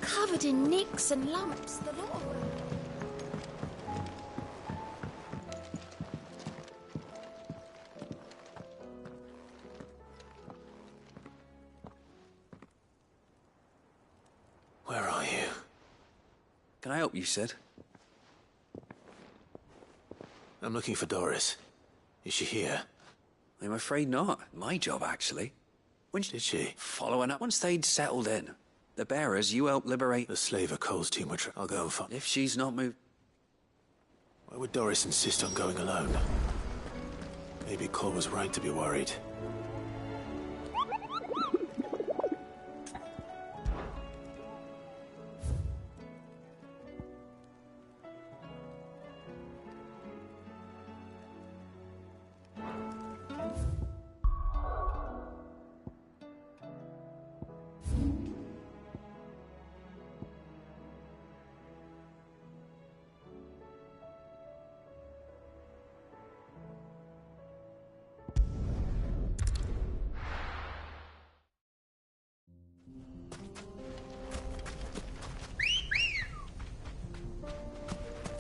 Covered in nicks and lumps, the lot of them. Where are you? Can I help you, Sid? I'm looking for Doris. Is she here? I'm afraid not. My job, actually. When Did she? Following up once they'd settled in. The bearers you helped liberate... The slaver Cole's team were I'll go and find... If she's not moved... Why would Doris insist on going alone? Maybe Cole was right to be worried.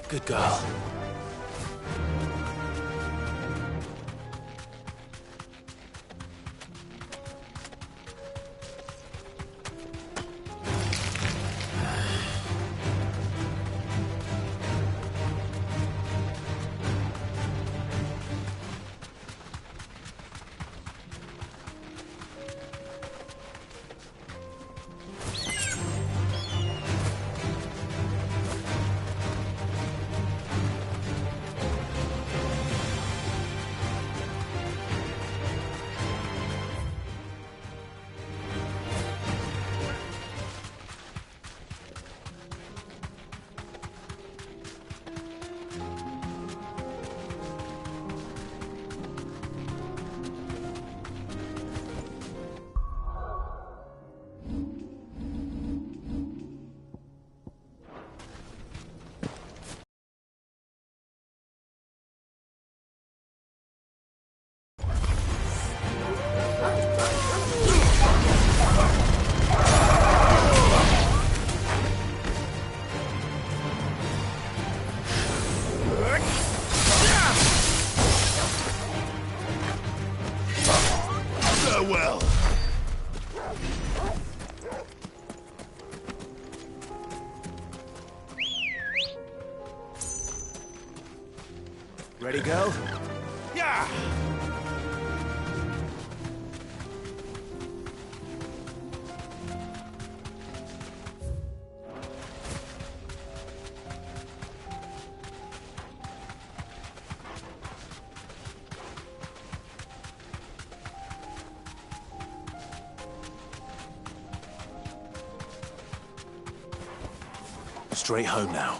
Good girl. Farewell. Ready, go? Yeah! Straight home now.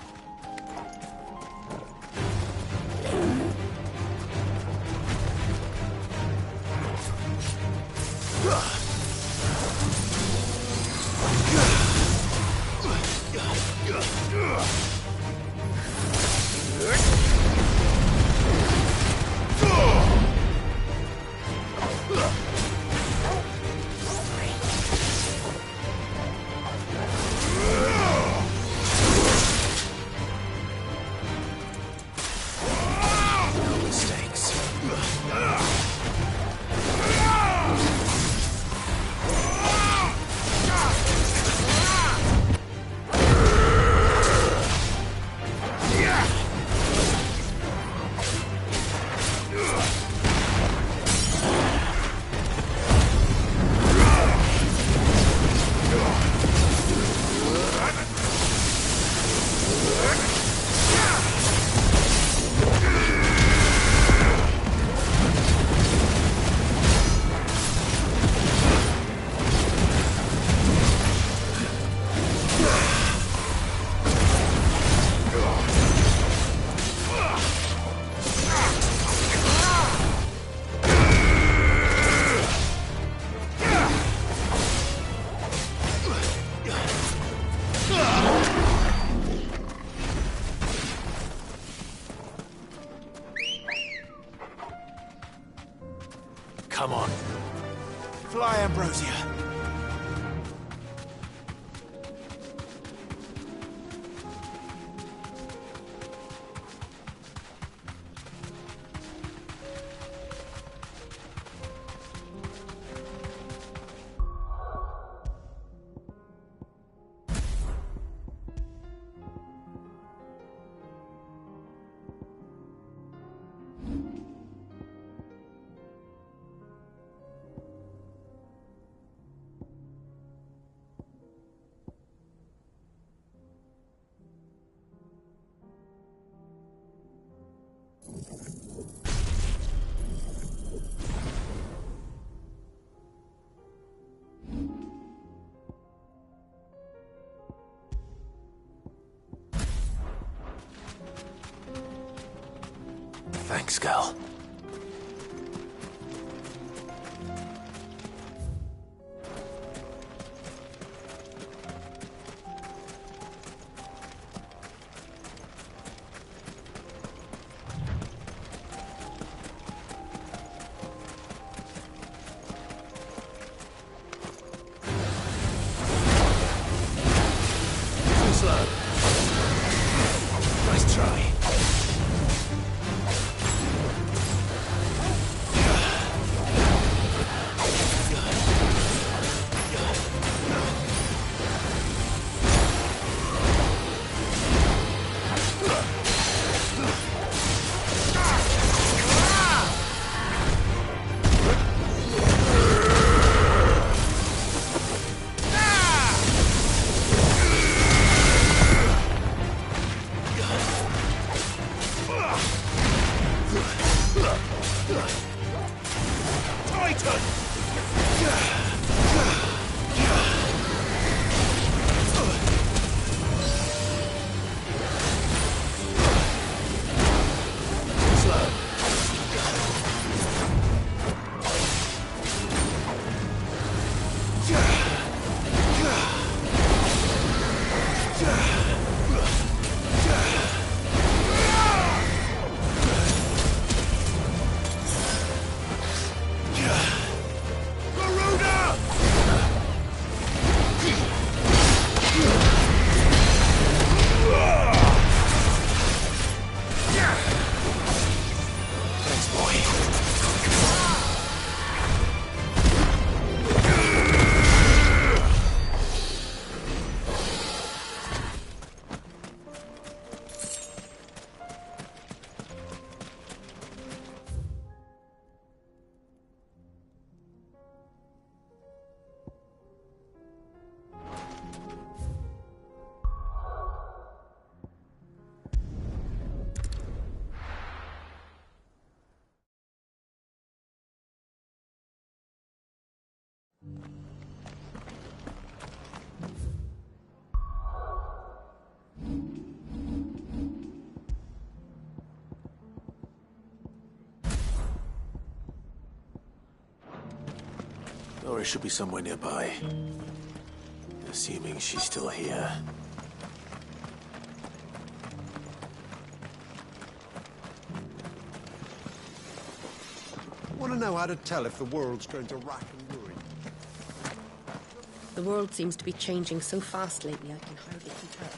Fly, Ambrosia. Thanks, Gal. Too slow. Nice try. Doris should be somewhere nearby. Assuming she's still here. Want to know how to tell if the world's going to rack and ruin? The world seems to be changing so fast lately, I can hardly keep up.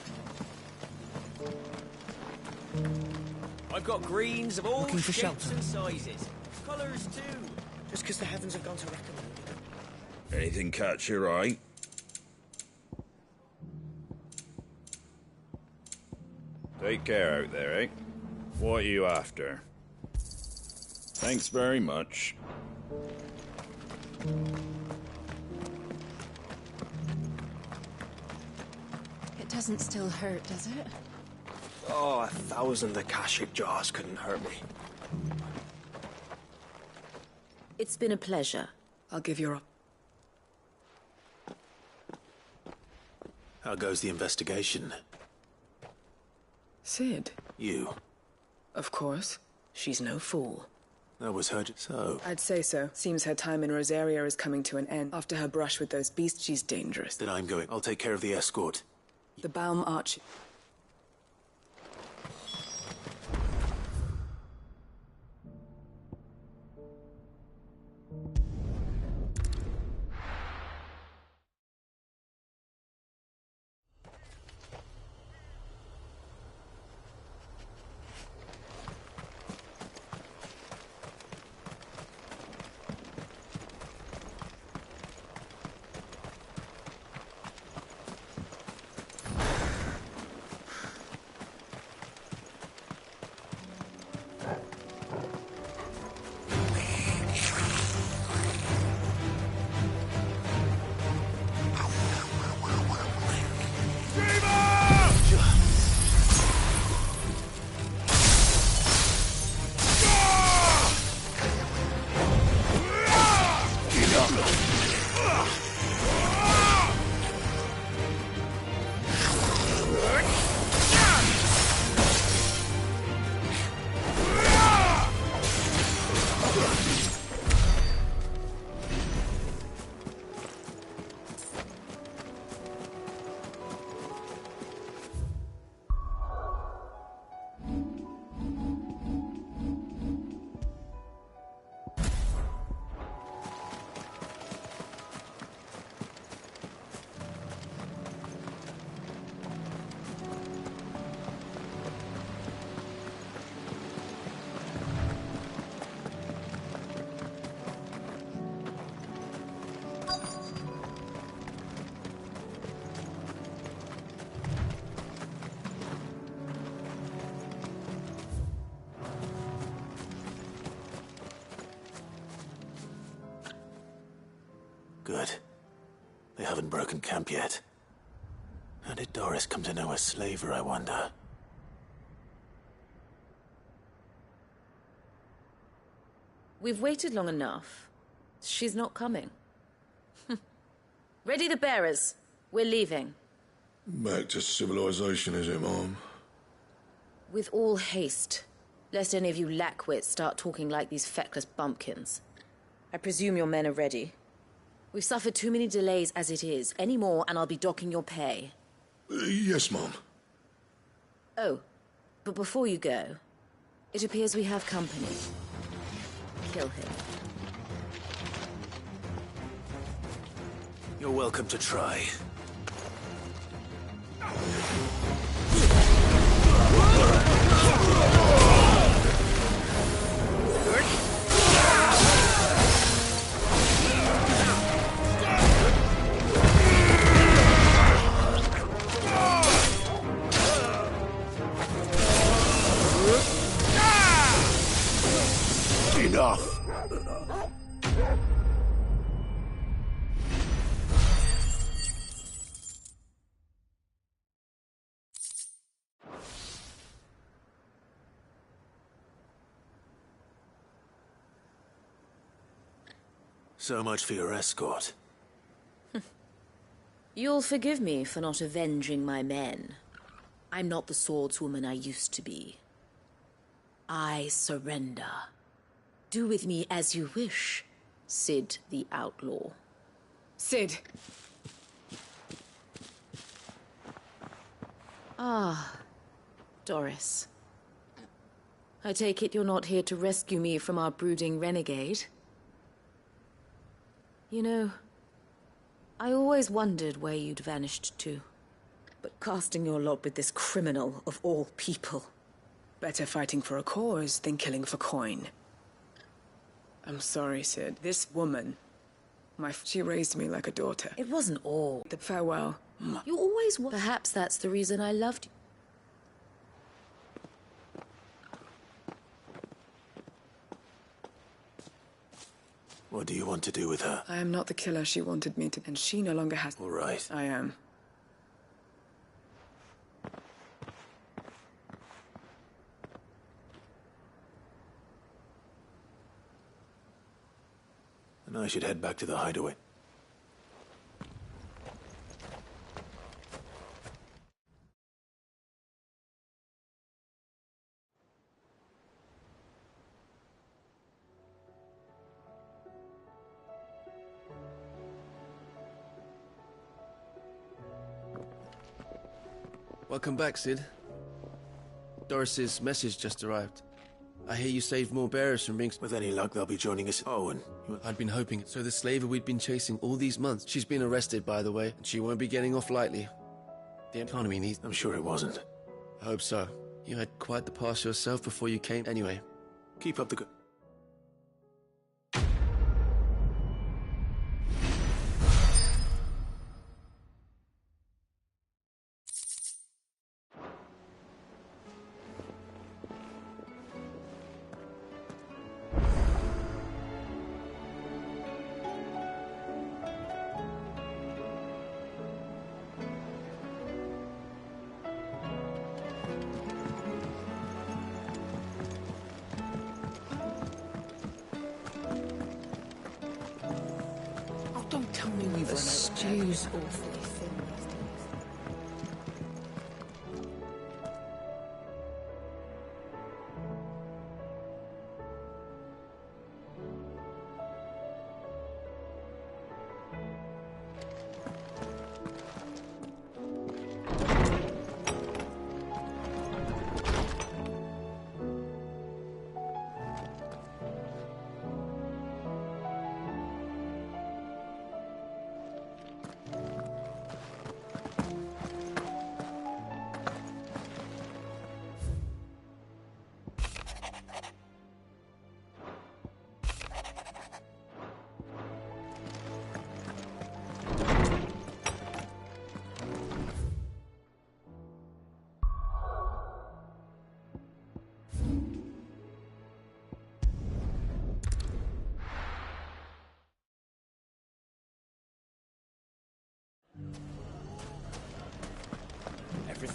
I've got greens of all Looking for shapes shelter. and sizes. Colours too. Just because the heavens have gone to reckon. Anything catch your eye? Take care out there, eh? What are you after? Thanks very much. It doesn't still hurt, does it? Oh, 1,000 Akashic jars couldn't hurt me. It's been a pleasure. I'll give you a... How goes the investigation? Sid. You. Of course. She's no fool. That was her. So, I'd say so. Seems her time in Rosaria is coming to an end. After her brush with those beasts, she's dangerous. then I'm going. I'll take care of the escort. The Baum Arch... Good. They haven't broken camp yet. How did Doris come to know a slaver, I wonder? We've waited long enough. She's not coming. Ready the bearers. We're leaving. Back to civilization, is it, Mom? With all haste. Lest any of you lackwits start talking like these feckless bumpkins. I presume your men are ready. We've suffered too many delays as it is. Any more and I'll be docking your pay. Yes, Mom. Oh, but before you go, it appears we have company. Kill him. You're welcome to try. Enough! So much for your escort. You'll forgive me for not avenging my men. I'm not the swordswoman I used to be. I surrender. Do with me as you wish, Sid the Outlaw. Sid! Ah, Doris. I take it you're not here to rescue me from our brooding renegade? You know, I always wondered where you'd vanished to. But casting your lot with this criminal of all people. Better fighting for a cause than killing for coin. I'm sorry, Sid. This woman, she raised me like a daughter. It wasn't all. The farewell. You always were. Perhaps that's the reason I loved you. What do you want to do with her? I am not the killer she wanted me to, and she no longer has... All right. I am. And I should head back to the hideaway. Welcome back, Sid. Doris's message just arrived. I hear you saved more bearers from being... With any luck, they'll be joining us. Oh, and... I'd been hoping. So the slaver we'd been chasing all these months, she's been arrested, by the way, and she won't be getting off lightly. The economy needs... I'm sure it wasn't. I hope so. You had quite the past yourself before you came. Anyway. Keep up the good... Don't tell me we've run out. Stew's awfully thin.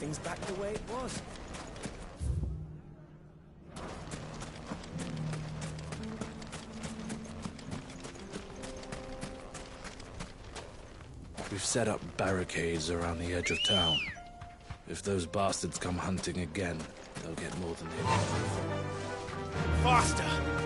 things back the way it was. We've set up barricades around the edge of town. If those bastards come hunting again, they'll get more than they want. Faster!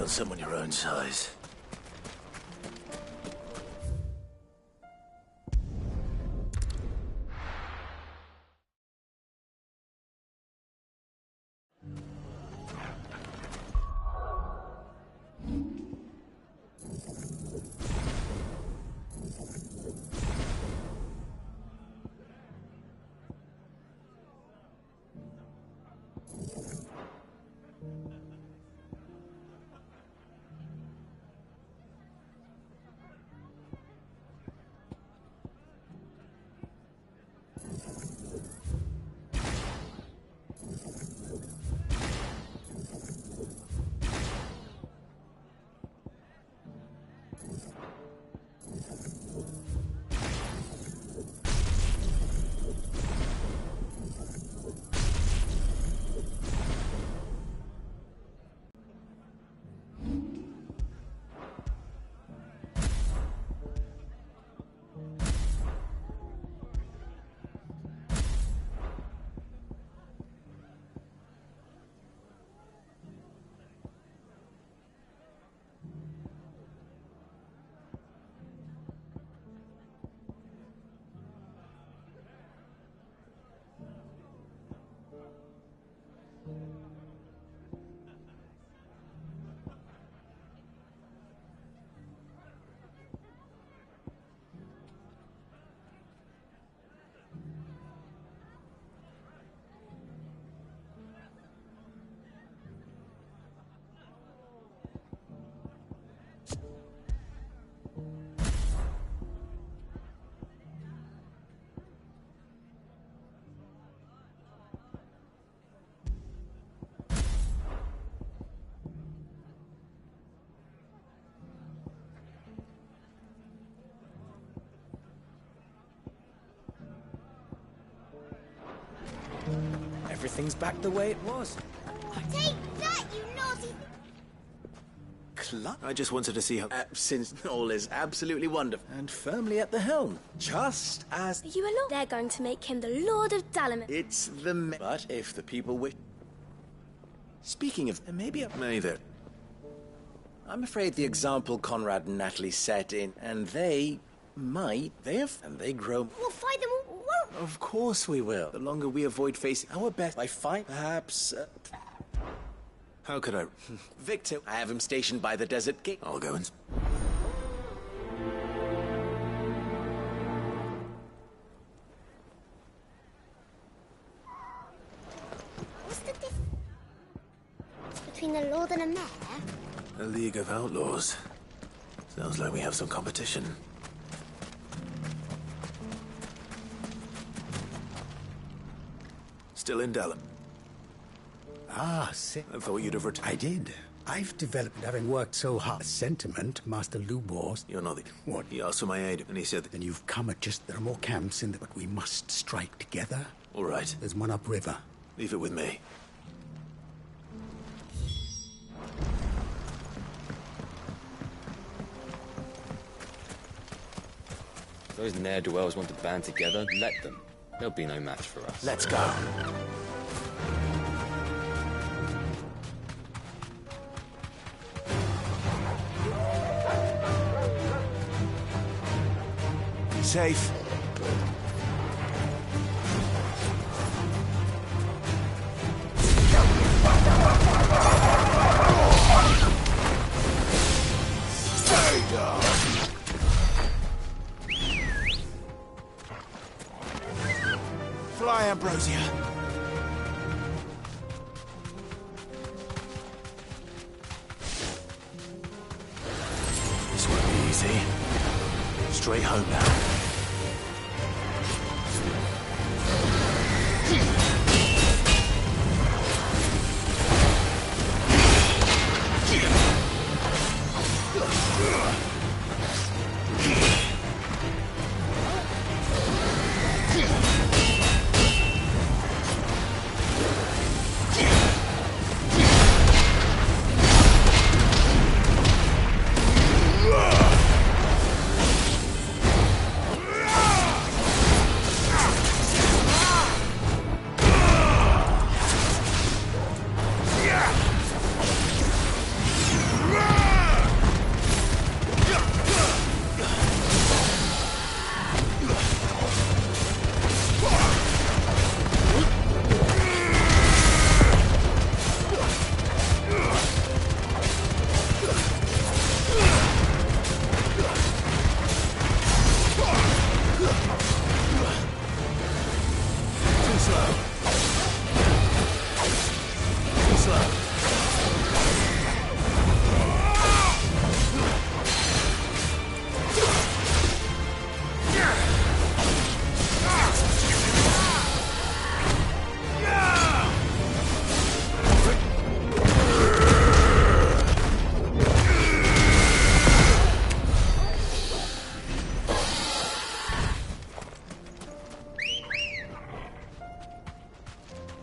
on someone your own size. Everything's back the way it was. Take that, you naughty... I just wanted to see how... Since all is absolutely wonderful. And firmly at the helm, just as... Are you alone? They're going to make him the Lord of Dalaman. It's the... But if the people wish... Speaking of... Maybe... May there. I'm afraid the example Conrad and Natalie set in, and they might... And they grow... We'll fight them all, won't we? Of course we will. The longer we avoid facing our best by fight, perhaps... How could I... Victor, I have him stationed by the desert gate. I'll go and... What's the difference between a lord and a mayor? A League of Outlaws. Sounds like we have some competition. Still in Dallin. Ah, see. I thought you'd have I did. I've developed, having worked so hard. Sentiment, Master Lubor's. You're not the... What? He asked for my aid, and he said... Then you've come at just... There are more camps in there, but we must strike together. All right. There's one upriver. Leave it with me. If those ne'er-do-wells want to band together, let them. They'll be no match for us. Let's go. Be safe. Stay down. Fly, Ambrosia. This won't be easy. Straight home now.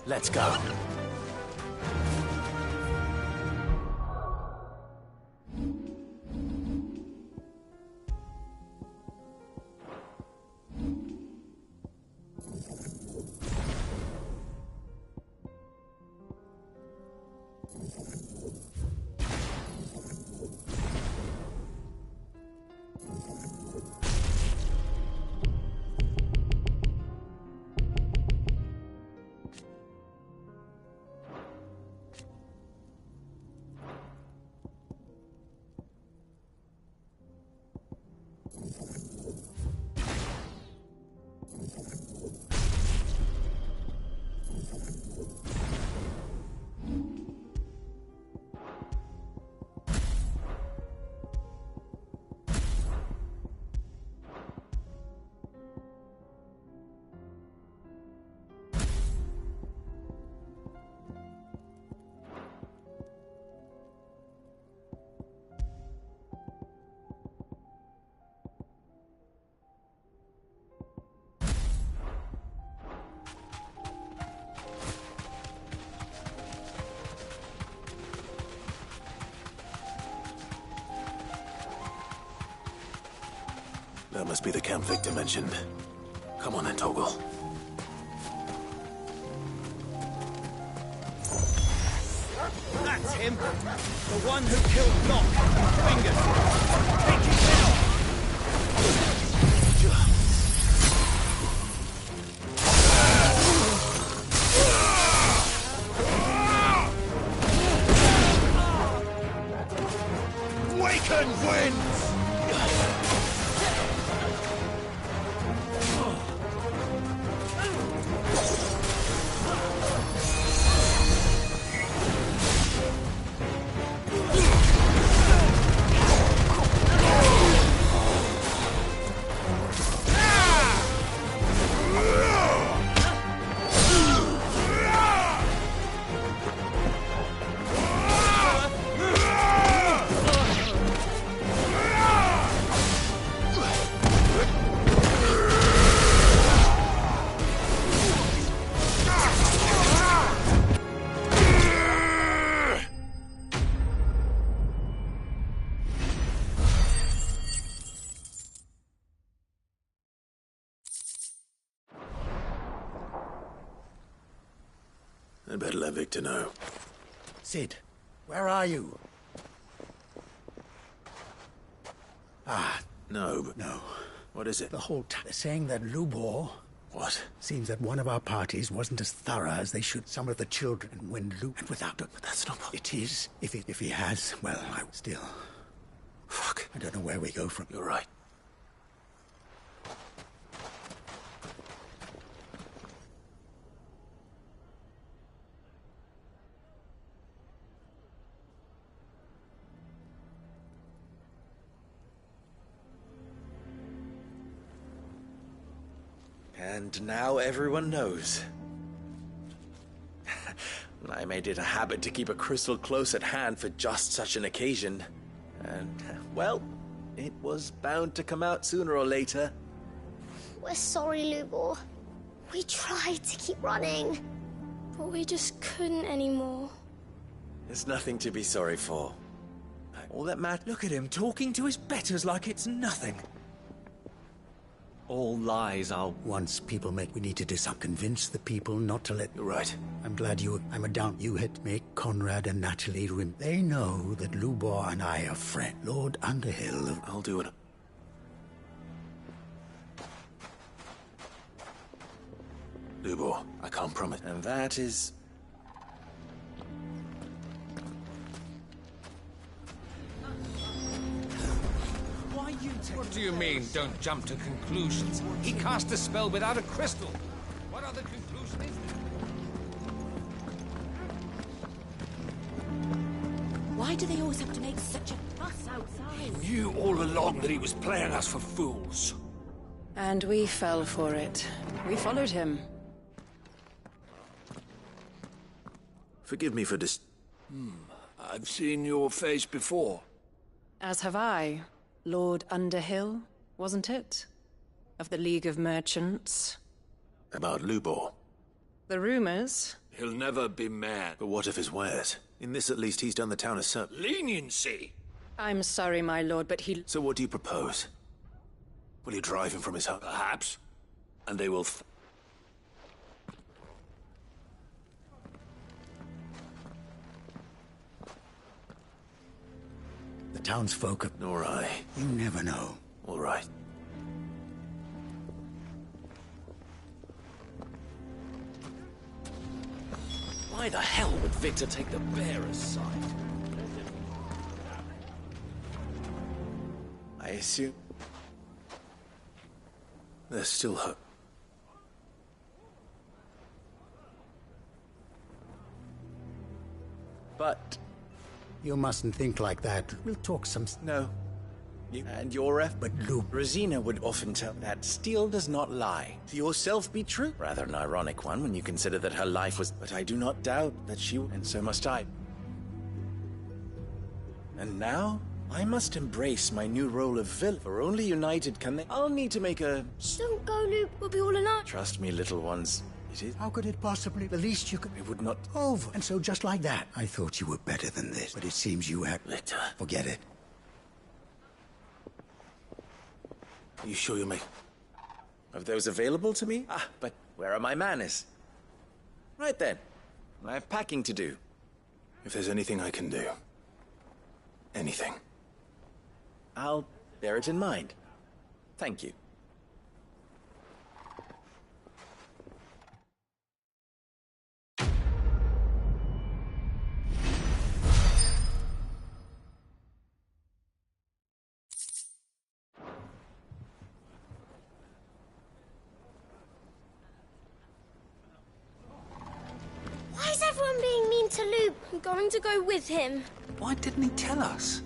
Let's go. That must be the camp Victor mentioned. Come on then, Toggle. That's him! The one who killed Locke and Fingers! Take his head off! Waken winds! I'd better let Victor know. Sid, where are you? No, but... No. What is it? The whole time. They're saying that Lubor... What? Seems that one of our parties wasn't as thorough as they should. Some of the children, when Luke... And without... But that's not... It is. If he has, well, I still... Fuck. I don't know where we go from. You're right. And now everyone knows. I made it a habit to keep a crystal close at hand for just such an occasion. And, well, it was bound to come out sooner or later. We're sorry, Lubor. We tried to keep running, but we just couldn't anymore. There's nothing to be sorry for. All that matters... Look at him talking to his betters like it's nothing. All lies are... Once people make... We need to do something. Convince the people not to let... You're right. I'm glad you... I'm a down... You had make Conrad and Natalie... They know that Lubor and I are friends. Lord Underhill... I'll do it. Lubor, I can't promise. And that is... What do you mean, don't jump to conclusions? He cast a spell without a crystal. What other conclusion is there? Why do they always have to make such a fuss outside? He knew all along that he was playing us for fools. And we fell for it. We followed him. Forgive me for this... I've seen your face before. As have I. Lord Underhill, wasn't it? Of the League of Merchants. About Lubor. The rumors? He'll never be mayor. But what of his wares? In this, at least, he's done the town a service. Leniency! I'm sorry, my lord, but he... So what do you propose? Will you drive him from his home? Perhaps. And they will... The townsfolk... Nor I. You never know. All right. Why the hell would Victor take the bearer's side? I assume... There's still hope. But... You mustn't think like that. We'll talk some... No. You and your F... But Luke... Rosina would often tell that steel does not lie. To yourself be true. Rather an ironic one when you consider that her life was... But I do not doubt that she... And so must I. And now, I must embrace my new role of villain. For only united can they... I'll need to make a... Don't go, Luke. We'll be all alone. Trust me, little ones. It is... How could it possibly? The least you could... It would not... Over. And so just like that. I thought you were better than this. But it seems you had... Victor. Forget it. Are you sure you'll make... Of those available to me? Ah, but where are my manners? Right then. I have packing to do. If there's anything I can do... Anything. I'll bear it in mind. Thank you. Why is everyone being mean to Luke? I'm going to go with him. Why didn't he tell us?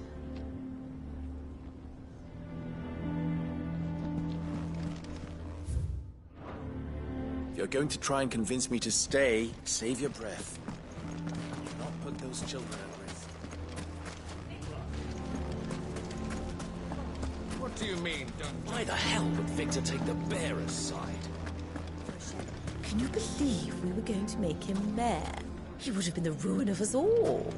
If you're going to try and convince me to stay, save your breath. Do not put those children at risk. What do you mean, Why the hell would Victor take the bearer's side? Can you believe we were going to make him mayor? He would have been the ruin of us all.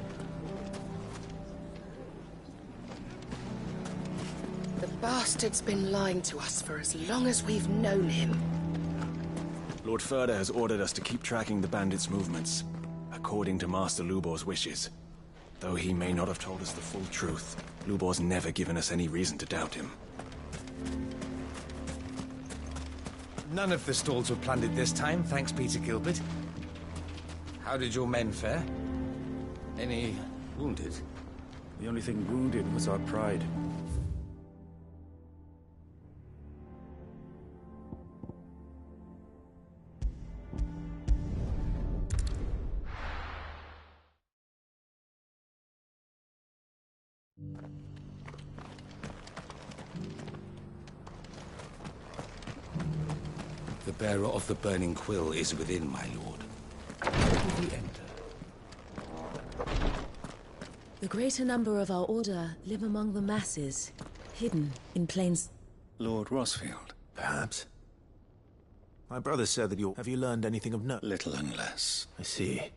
The bastard's been lying to us for as long as we've known him. Lord Furder has ordered us to keep tracking the bandits' movements, according to Master Lubor's wishes. Though he may not have told us the full truth, Lubor's never given us any reason to doubt him. None of the stalls were plundered this time, thanks Peter Gilbert. How did your men fare? Any wounded? The only thing wounded was our pride. The bearer of the burning quill is within, my lord. Where do we enter? The greater number of our order live among the masses, hidden in plains. Lord Rosfield. Perhaps. My brother said that Have you learned anything of note? Little and less. I see.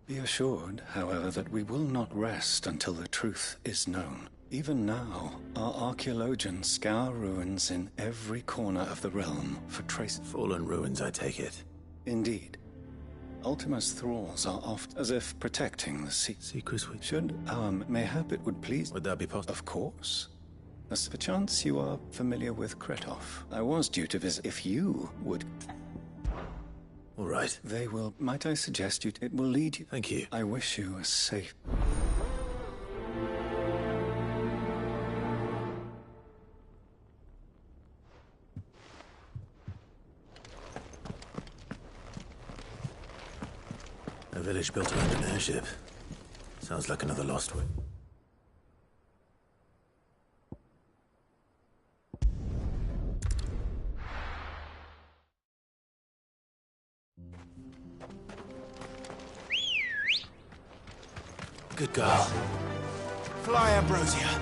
Be assured, however, that we will not rest until the truth is known. Even now, our archaeologians scour ruins in every corner of the realm for traces. Fallen ruins, I take it. Indeed. Ultima's thralls are oft as if protecting the secrets. Should our mayhap it would please... Would that be possible? Of course. As perchance you are familiar with Kretov. I was due to visit if you would... All right. They will... Might I suggest you... It will lead you... Thank you. I wish you a safe... A village built around an airship. Sounds like another lost way. Good girl. Fly, Ambrosia.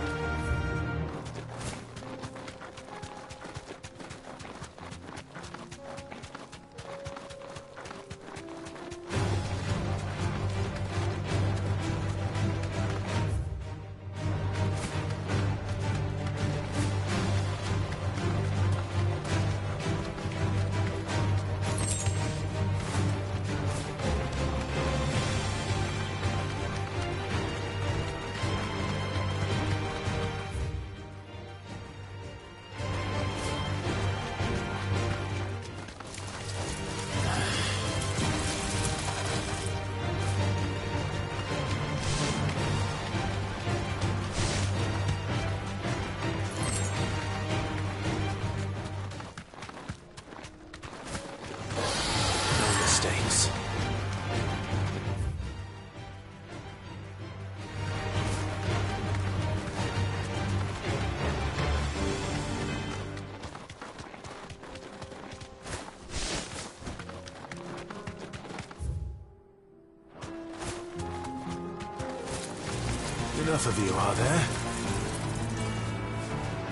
enough of you, are there?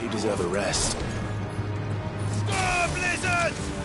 You deserve a rest. Score, blizzards!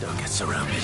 Don't get surrounded.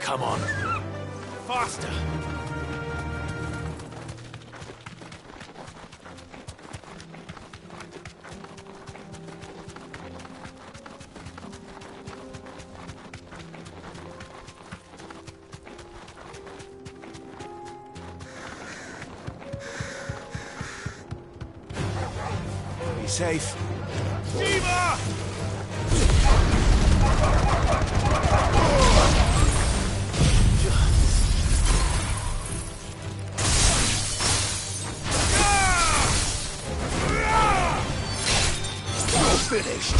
Come on. Faster! Be safe. Shiva! You're finished.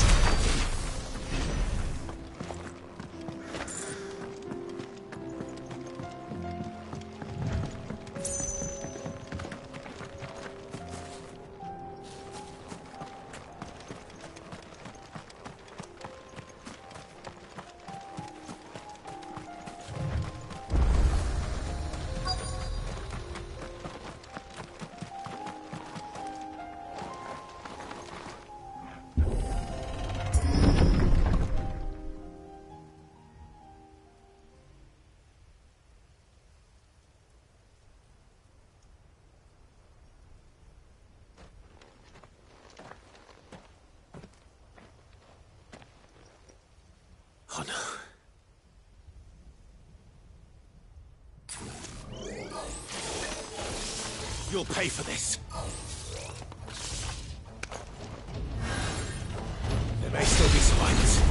Oh no. You'll pay for this. There may still be survivors.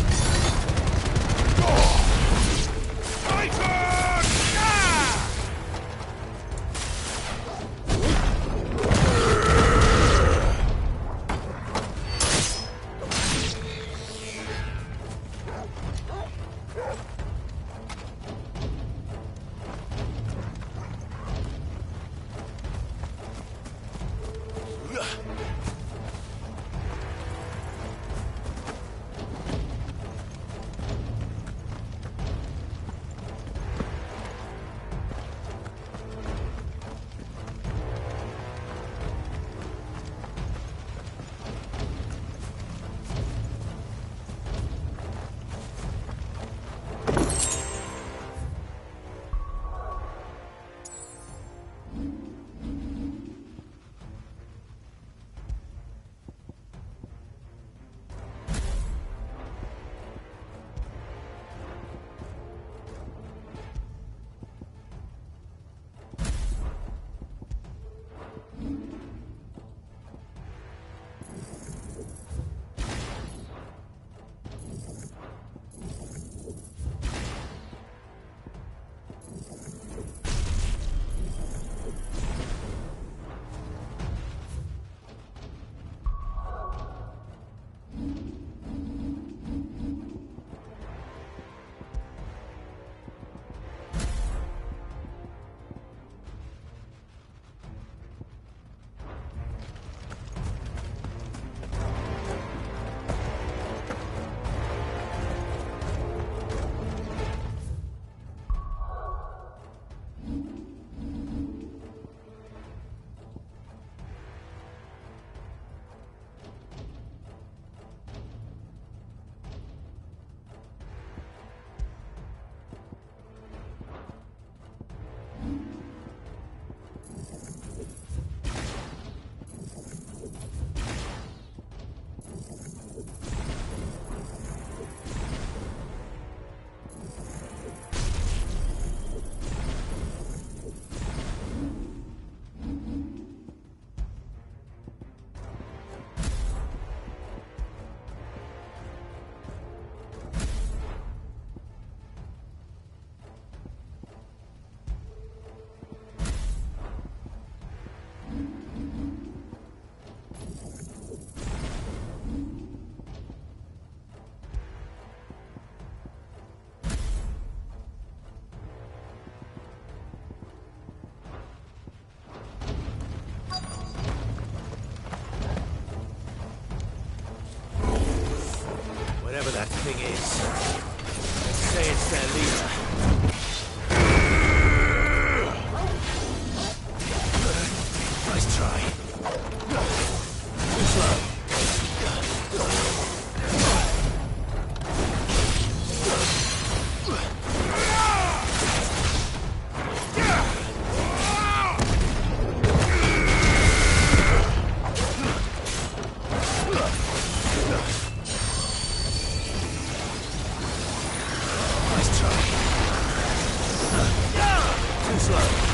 Whatever that thing is, let's say it's their leader. Nice try. Too slow. slow.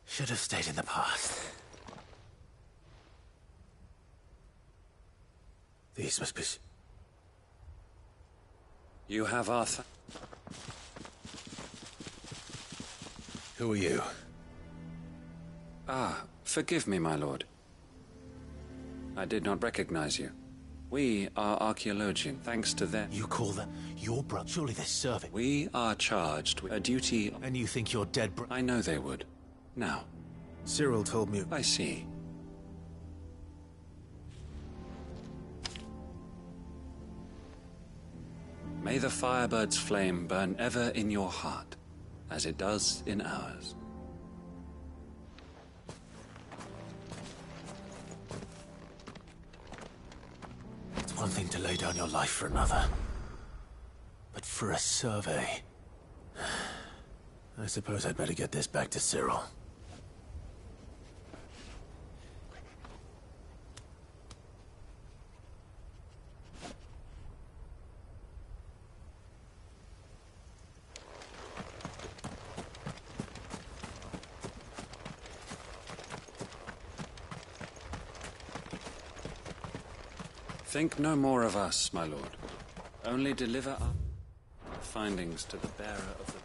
Should have stayed in the past. These must be... You have Arthur. Who are you? Ah, forgive me, my lord. I did not recognize you. We are archaeologians, thanks to them. You call them your brother? Surely they're serving. We are charged with a duty... And you think your dead brother... I know they would. Now. Cyril told me... I see. May the Firebird's flame burn ever in your heart, as it does in ours. It's one thing to lay down your life for another. But for a survey... I suppose I'd better get this back to Cyril. Think no more of us, my lord. Only deliver our findings to the bearer of the burning.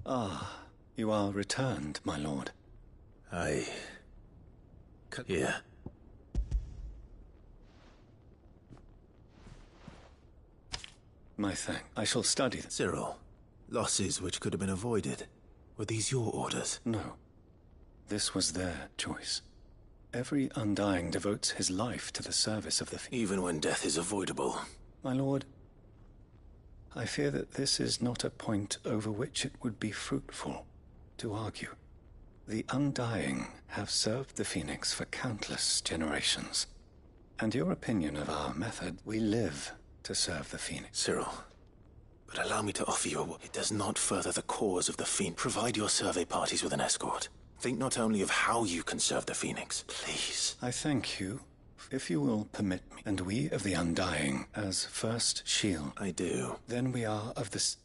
Ah, you are returned, my lord. Here. My thanks. I shall study them. Cyril, losses which could have been avoided. Were these your orders? No. This was their choice. Every Undying devotes his life to the service of the... Even when death is avoidable. My lord, I fear that this is not a point over which it would be fruitful to argue. The Undying have served the Phoenix for countless generations. And your opinion of our method, we live to serve the Phoenix. Cyril, but allow me to offer you a... It does not further the cause of the Phoenix. Provide your survey parties with an escort. Think not only of how you can serve the Phoenix, please. I thank you, if you will permit me. And we of the Undying, as first shield. I do. Then we are of the...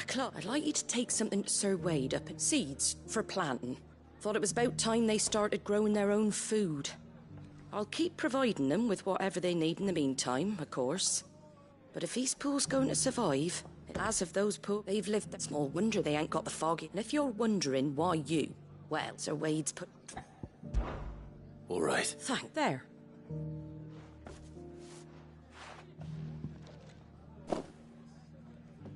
Clark, I'd like you to take something to Sir Wade up at seeds for planting. Thought it was about time they started growing their own food. I'll keep providing them with whatever they need in the meantime, of course. But if these pools going to survive, as of those pools, they've lived there. Small wonder they ain't got the foggy. And if you're wondering why you, well, Sir Wade's put... All right. Thank there.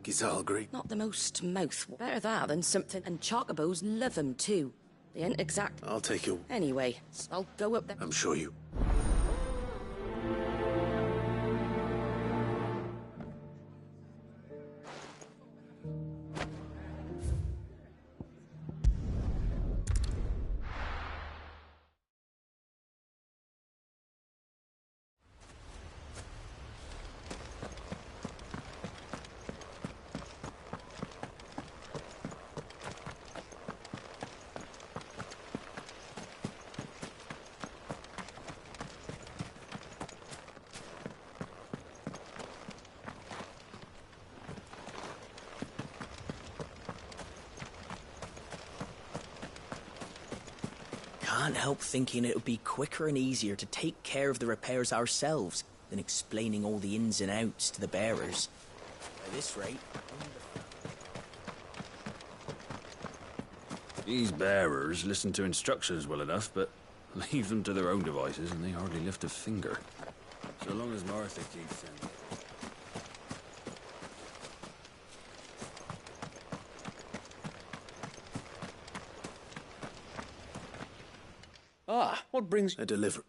Gizal great. Not the most mouth. Better that than something. And chocobos love them too. They ain't exact. I'll take you. Anyway, I'll go up there. I'm sure you... Can't help thinking it would be quicker and easier to take care of the repairs ourselves than explaining all the ins and outs to the bearers. At this rate... These bearers listen to instructions well enough, but leave them to their own devices and they hardly lift a finger. So long as Martha keeps them. Ah, what brings... A delivery.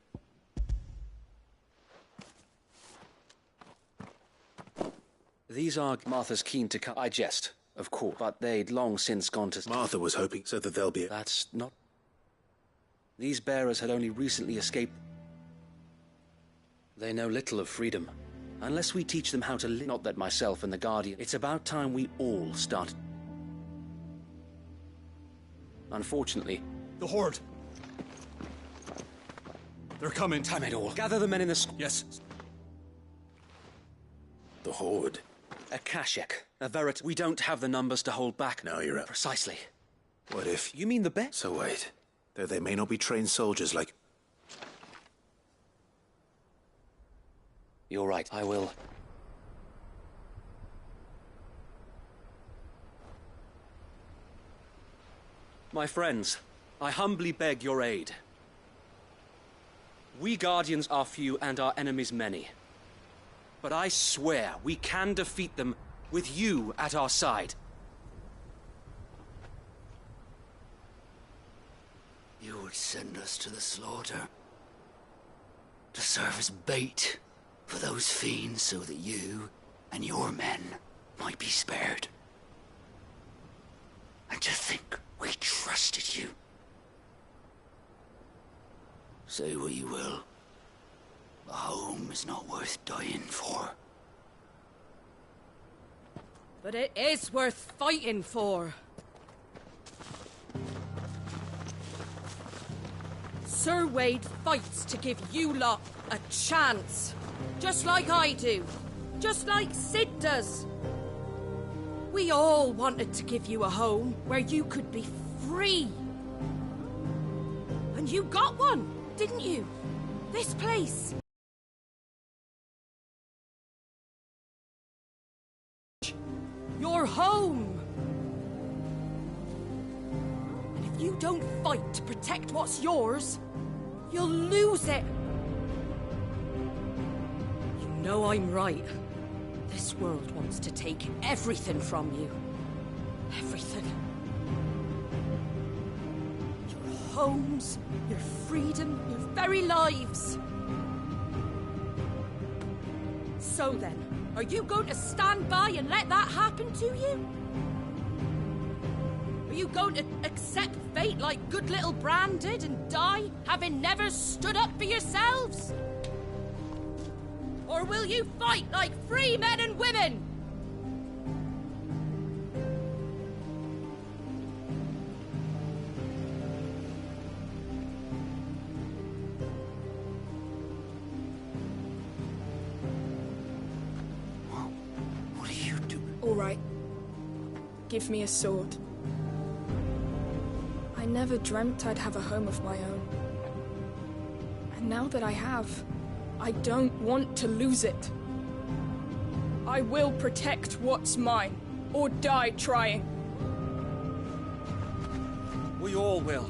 These are Martha's keen to cut. I jest, of course, but they'd long since gone to... Martha was hoping so that they'll be... That's not... These bearers had only recently escaped. They know little of freedom. Unless we teach them how to live. Not that myself and the Guardian... It's about time we all started. Unfortunately... The Horde! They're coming. Time it all. Gather the men in the... Yes. The Horde. A Kashek. A Verit. We don't have the numbers to hold back. Now you're up. Precisely. What if... You mean the bear? So wait. Though they may not be trained soldiers like... You're right. I will. My friends, I humbly beg your aid. We Guardians are few and our enemies many. But I swear we can defeat them with you at our side. You would send us to the slaughter. To serve as bait for those fiends so that you and your men might be spared. And to think we trusted you. Say what you will. A home is not worth dying for. But it is worth fighting for. Sir Wade fights to give you lot a chance. Just like I do. Just like Sid does. We all wanted to give you a home where you could be free. And you got one, didn't you? This place. Your home. And if you don't fight to protect what's yours, you'll lose it. You know I'm right. This world wants to take everything from you. Everything. Your homes, your freedom, your very lives. So then, are you going to stand by and let that happen to you? Are you going to accept fate like good little Bran did and die, having never stood up for yourselves? Or will you fight like free men and women? What are you doing? All right. Give me a sword. I never dreamt I'd have a home of my own. And now that I have, I don't want to lose it. I will protect what's mine, or die trying. We all will.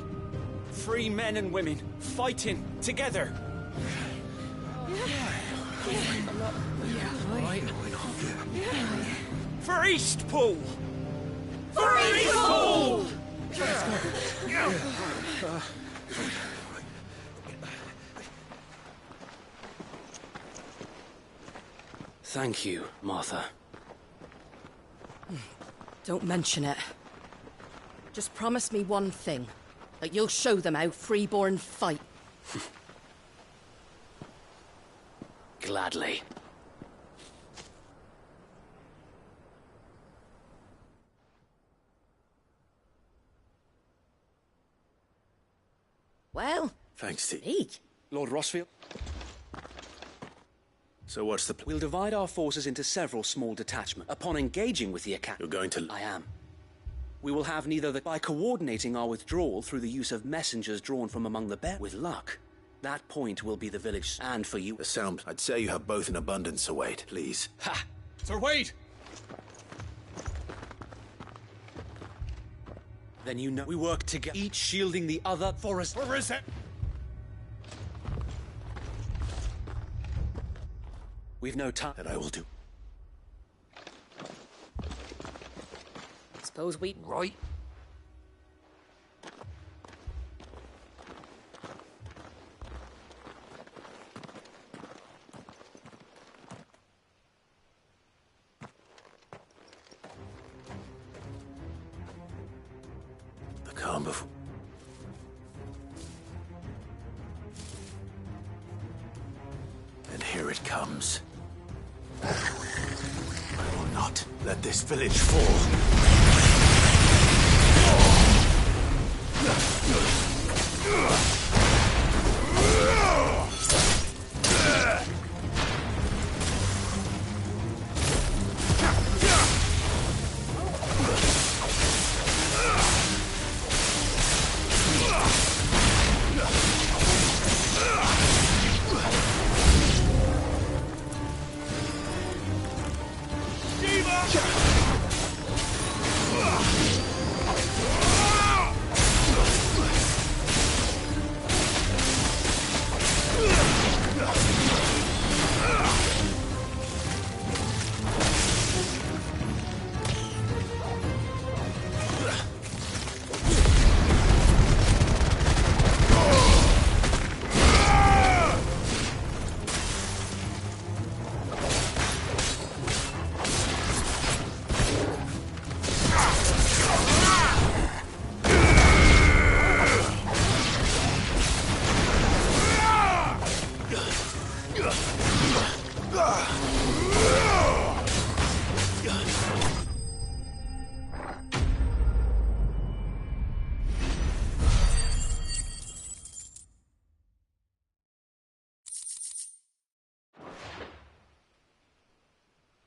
Free men and women, fighting together. For Eastpool! For Eastpool! Thank you, Martha. Don't mention it. Just promise me one thing. That you'll show them how freeborn fight. Gladly. Well, thanks to me. Lord Rossfield. So what's the We'll divide our forces into several small detachments. Upon engaging with the Academy... You're going to... I am. We will have neither the... By coordinating our withdrawal through the use of messengers drawn from among the bear... With luck, that point will be the village. And for you... The sound... I'd say you have both in abundance, Sir Wade. Please. Ha! Sir Wade! Then you know we work together, each shielding the other for us. We've no time. That I will do. Suppose we... Right. The calm before... And here it comes. I will not let this village fall.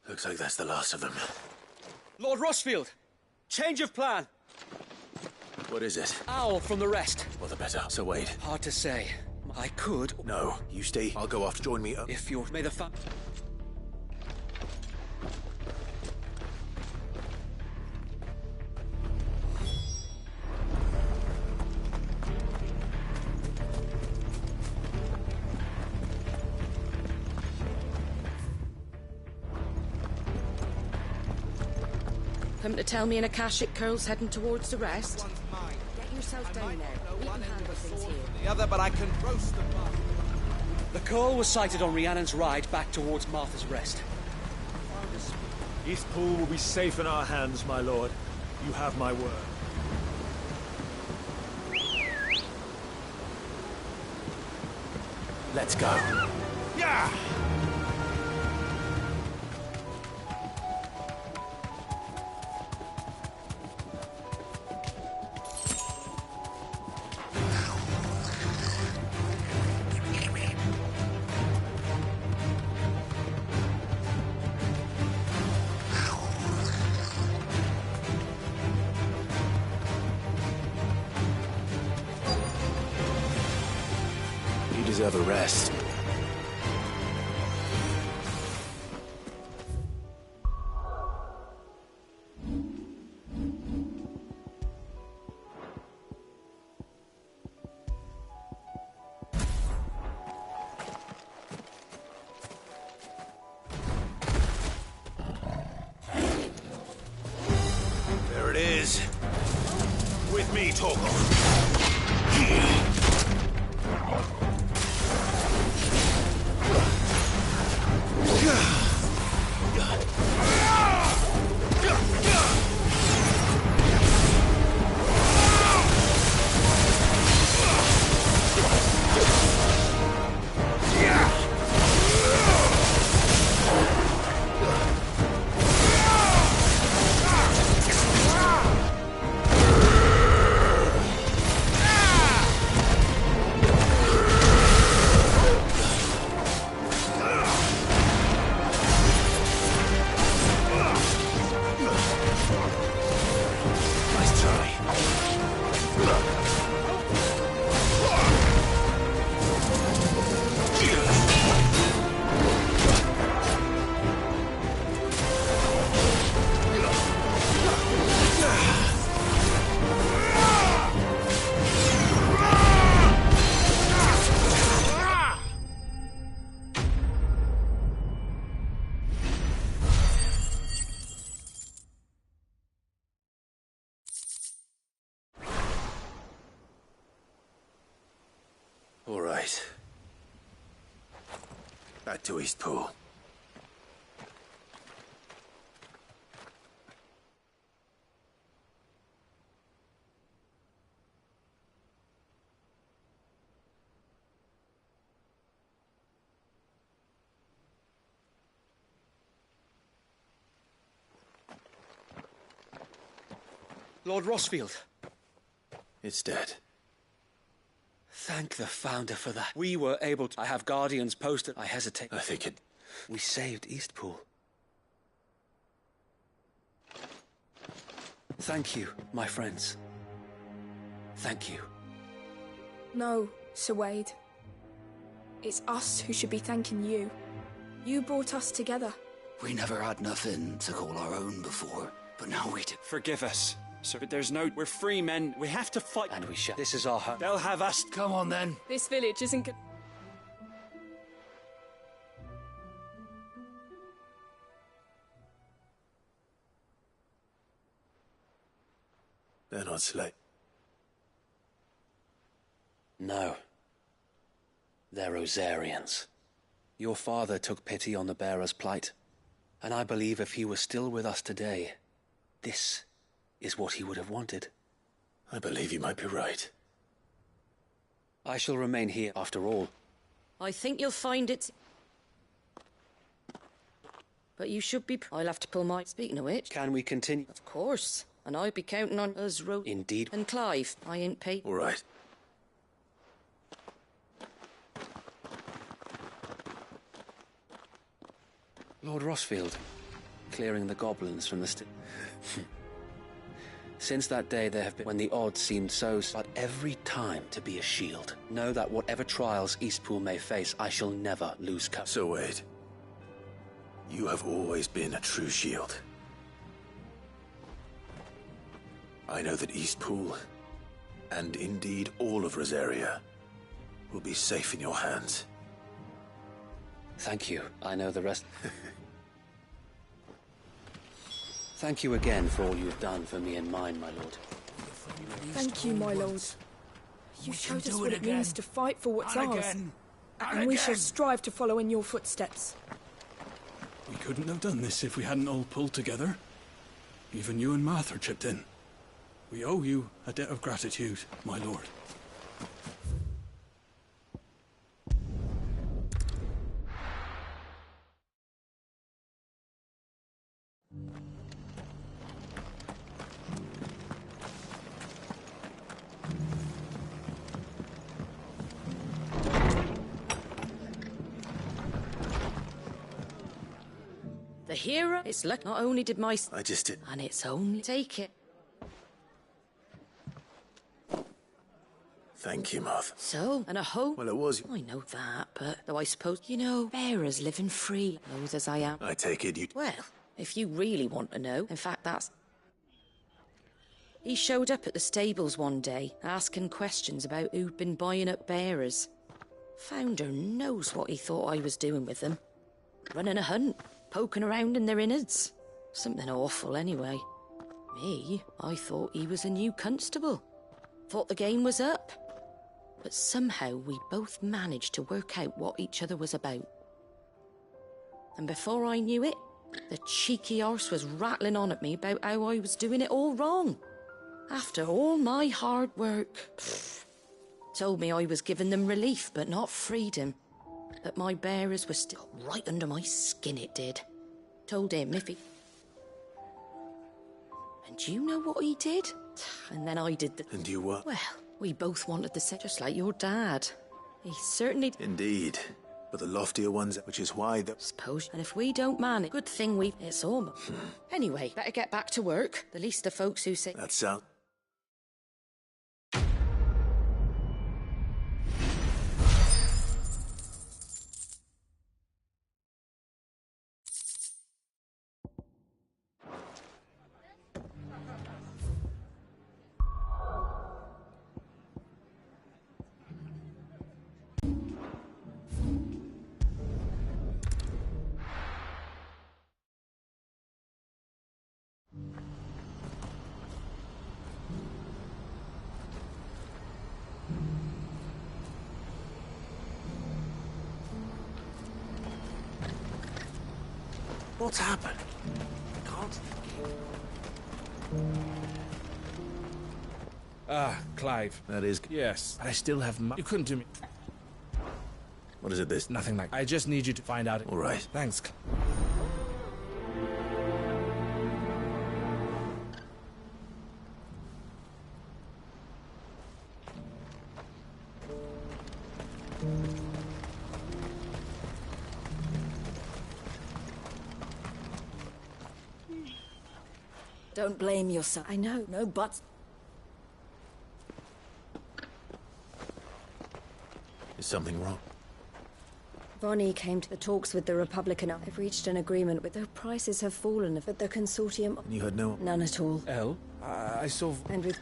Looks like that's the last of them. Lord Rossfield! Change of plan! What is it? Owl from the rest. All the better. So wait. Hard to say. I could... No, you stay. I'll go off. Join me. If you're... May the Come to tell me an Akashic Curl's heading towards the rest? Get yourself down there. We can handle things here. The other, but I can roast them. The call was sighted on Rhiannon's ride back towards Martha's Rest. Eastpool will be safe in our hands, my lord. You have my word. Let's go. Yeah! You deserve a rest. There it is. With me, Torgal. All right. Back to Eastpool. Lord Rossfield. It's dead. Thank the Founder for that. We were able to... I have Guardians posted. I hesitate. I think it... We saved Eastpool. Thank you, my friends. Thank you. No, Sir Wade. It's us who should be thanking you. You brought us together. We never had nothing to call our own before, but now we do. Forgive us, sir, but there's no... We're free men. We have to fight. And we shall. This is our home. They'll have us. Come on, then. This village isn't good. They're not slave. No. They're Rosarians. Your father took pity on the bearer's plight, and I believe if he was still with us today, this is what he would have wanted. I believe you might be right. I shall remain here after all. I think you'll find it... But you should be... I'll have to pull my... Speaking of which... Can we continue? Of course. And I'll be counting on us, Indeed. And Clive. I ain't paid... All right. Lord Rossfield, clearing the goblins from the Since that day there have been when the odds seemed so, but every time to be a shield. Know that whatever trials Eastpool may face, I shall never lose courage. So Wade, you have always been a true shield. I know that Eastpool, and indeed all of Rosaria, will be safe in your hands. Thank you. I know the rest. Thank you again for all you've done for me and mine, my lord. Thank you, my lord. You showed us what it means to fight for what's ours. And we shall strive to follow in your footsteps. We couldn't have done this if we hadn't all pulled together. Even you and Martha chipped in. We owe you a debt of gratitude, my lord. The hero, it's luck. Not only did my... I just did. And it's only... Take it. Thank you, Martha. So, and a hope. Well, it was... I know that, but... Though I suppose, you know, bearers living free, those as I am. I take it you... Well, if you really want to know, in fact, that's... He showed up at the stables one day, asking questions about who'd been buying up bearers. Founder knows what he thought I was doing with them. Running a hunt, poking around in their innards. Something awful, anyway. Me, I thought he was a new constable. Thought the game was up. But somehow we both managed to work out what each other was about. And before I knew it, the cheeky arse was rattling on at me about how I was doing it all wrong. After all my hard work. Told me I was giving them relief, but not freedom. That my bearers were still right under my skin, it did. Told him if he... And do you know what he did? And then I did the... And you what? Well, we both wanted the set just like your dad. He certainly... Indeed. But the loftier ones, which is why the... Suppose. And if we don't manage, good thing we... It's almost... Anyway, better get back to work. The least the folks who say... That sound... What's happened? Can't... Ah, Clive. That is... Yes, but I still have You couldn't do me... What is it, this? Nothing like... I just need you to find out... All right. Thanks, Don't blame yourself. I know, no buts. Is something wrong? Bonnie came to the talks with the Republican. They've reached an agreement with... Though prices have fallen, but the consortium... And you had no... None at all. Elle? I saw... And with...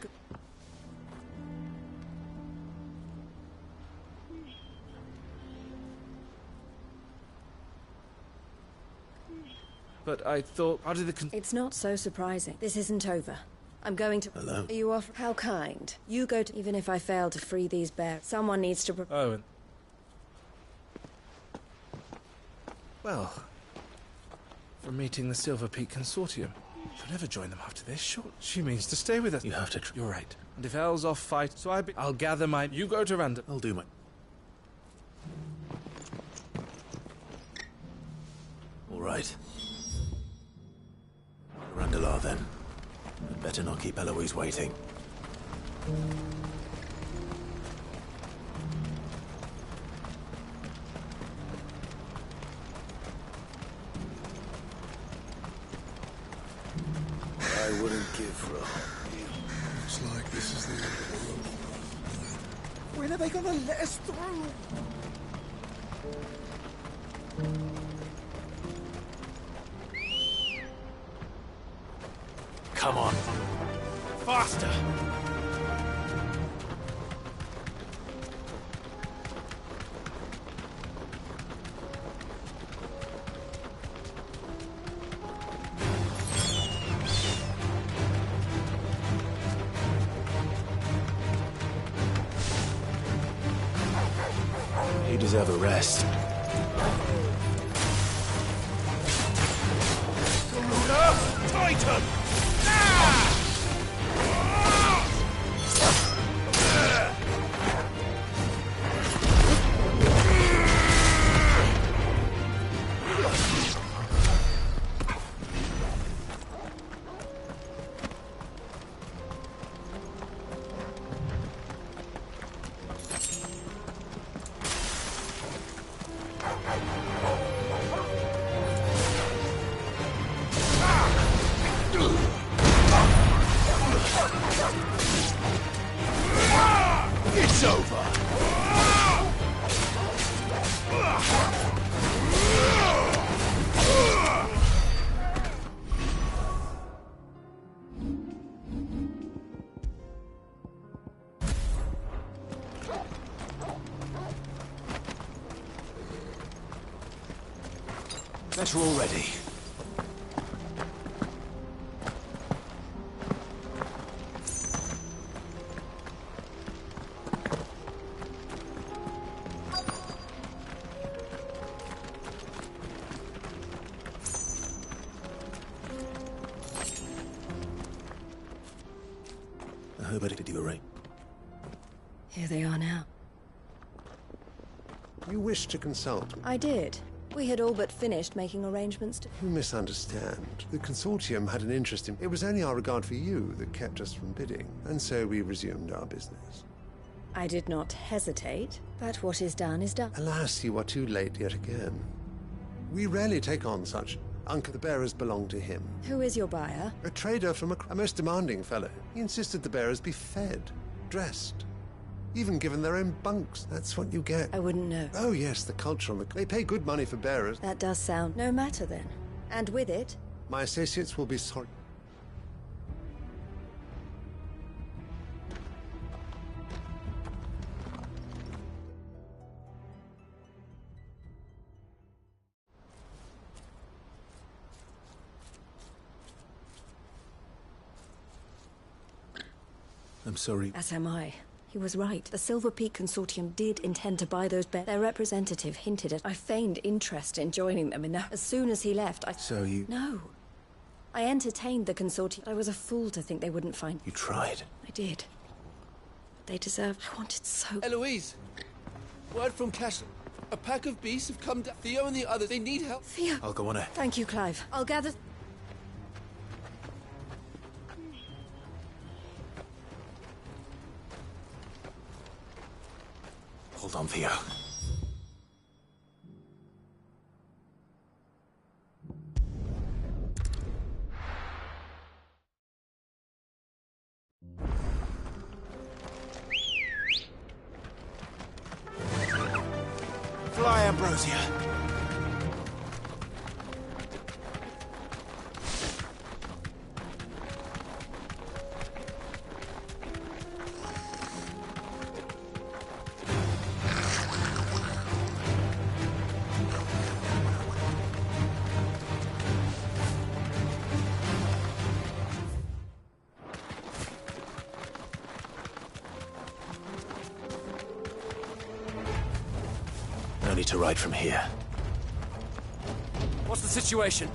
But I thought... How did the... It's not so surprising. This isn't over. I'm going to... Hello? Are you off? How kind. You go to... Even if I fail to free these bears, someone needs to... Oh, and... Well... For meeting the Silver Peak Consortium. She'll never join them after this, sure. She means to stay with us. You have to... You're right. And if Elle's off fight, so I'll gather my... You go to Randall. I'll do my... All right. Randalar, then. I'd better not keep Eloise waiting. wouldn't give for a home. Looks like this is the end of the road. When are they gonna let us through? Come on. Faster! You deserve a rest. Titan! It's over! Better already. I hope I did you right. Here they are now. You wish to consult? I did. We had all but finished making arrangements to... You misunderstand. The consortium had an interest in... It was only our regard for you that kept us from bidding, and so we resumed our business. I did not hesitate, but what is done is done. Alas, you are too late yet again. We rarely take on such. Uncle, the bearers belong to him. Who is your buyer? A trader from a most demanding fellow. He insisted the bearers be fed, dressed, even given their own bunks. That's what you get. I wouldn't know. Oh yes, the culture. They pay good money for bearers. That does sound... No matter then. And with it... My associates will be sorry. I'm sorry. As am I. He was right. The Silver Peak Consortium did intend to buy those bears. Their representative hinted at... I feigned interest in joining them, and as soon as he left, I... So you... No. I entertained the consortium. I was a fool to think they wouldn't find... You tried. I did. But they deserved... I wanted so... Eloise! Word from Castle. A pack of beasts have come down. Theo and the others, they need help. Theo! I'll go on ahead. Thank you, Clive. I'll gather... Hold on, Theo. Fly, Ambrosia. No need to ride from here. What's the situation?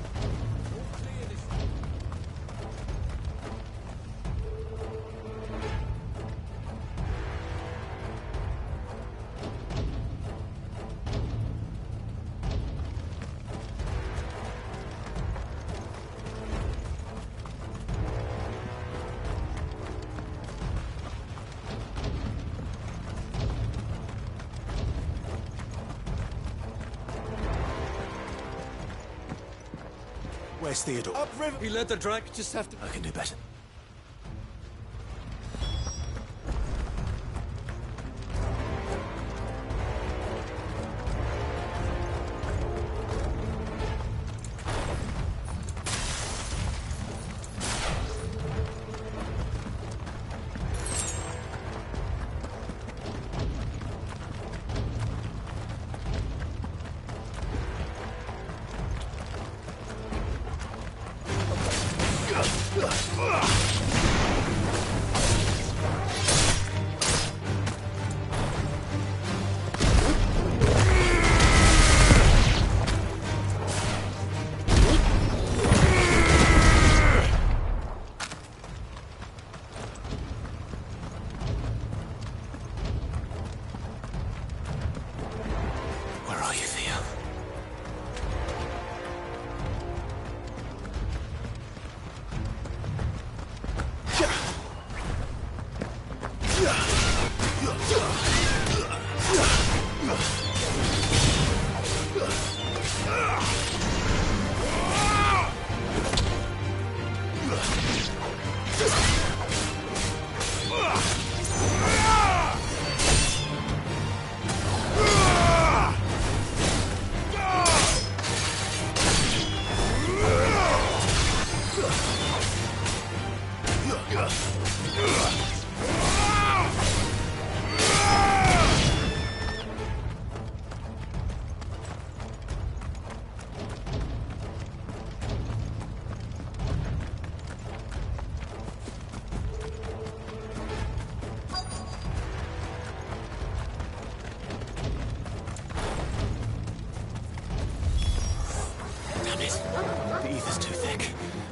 Where's Theodore? Upriver! He led the drag, just have to... I can do better.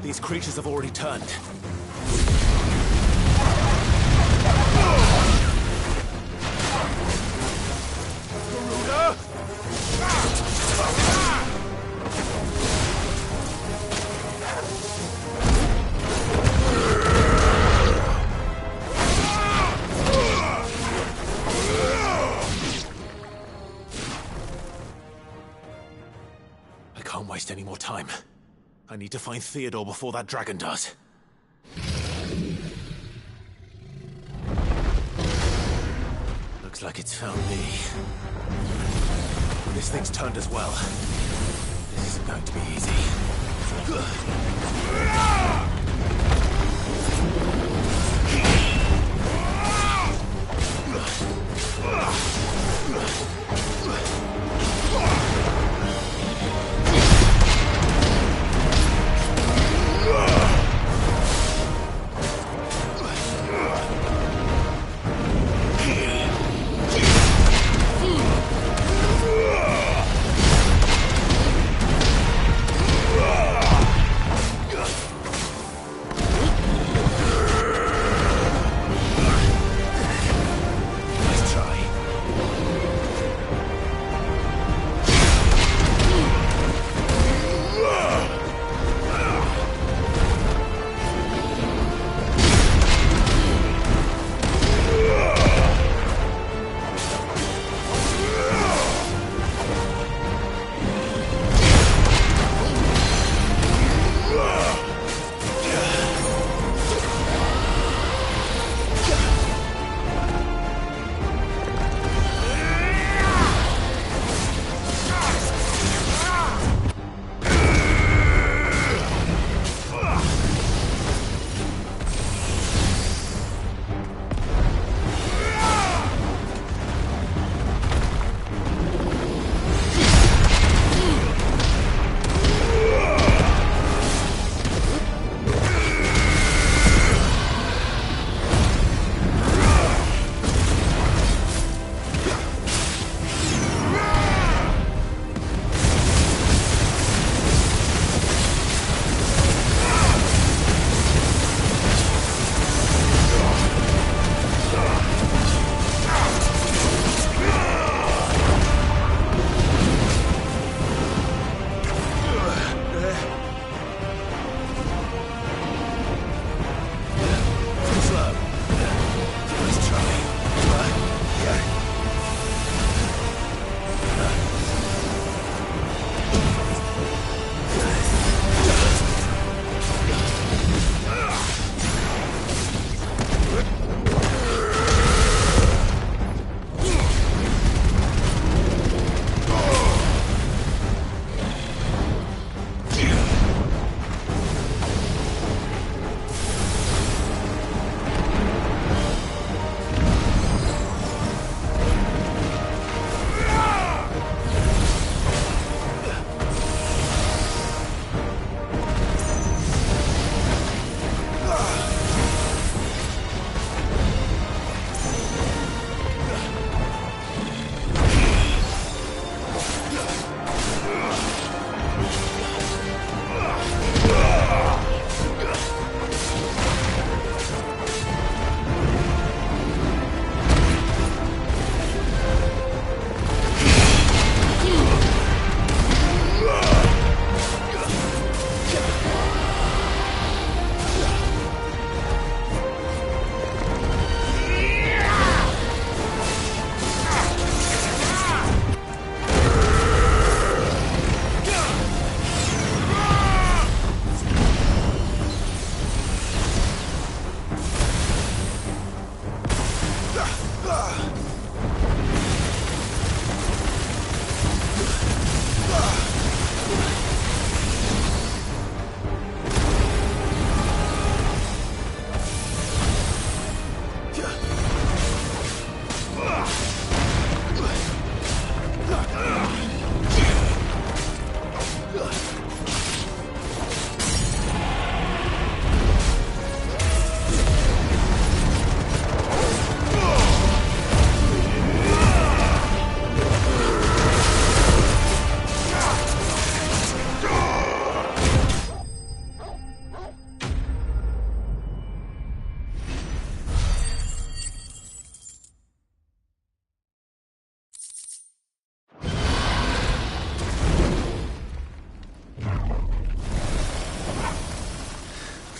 These creatures have already turned. I can't waste any more time. I need to find Theodore before that dragon does. Looks like it's found me. This thing's turned as well. This isn't going to be easy.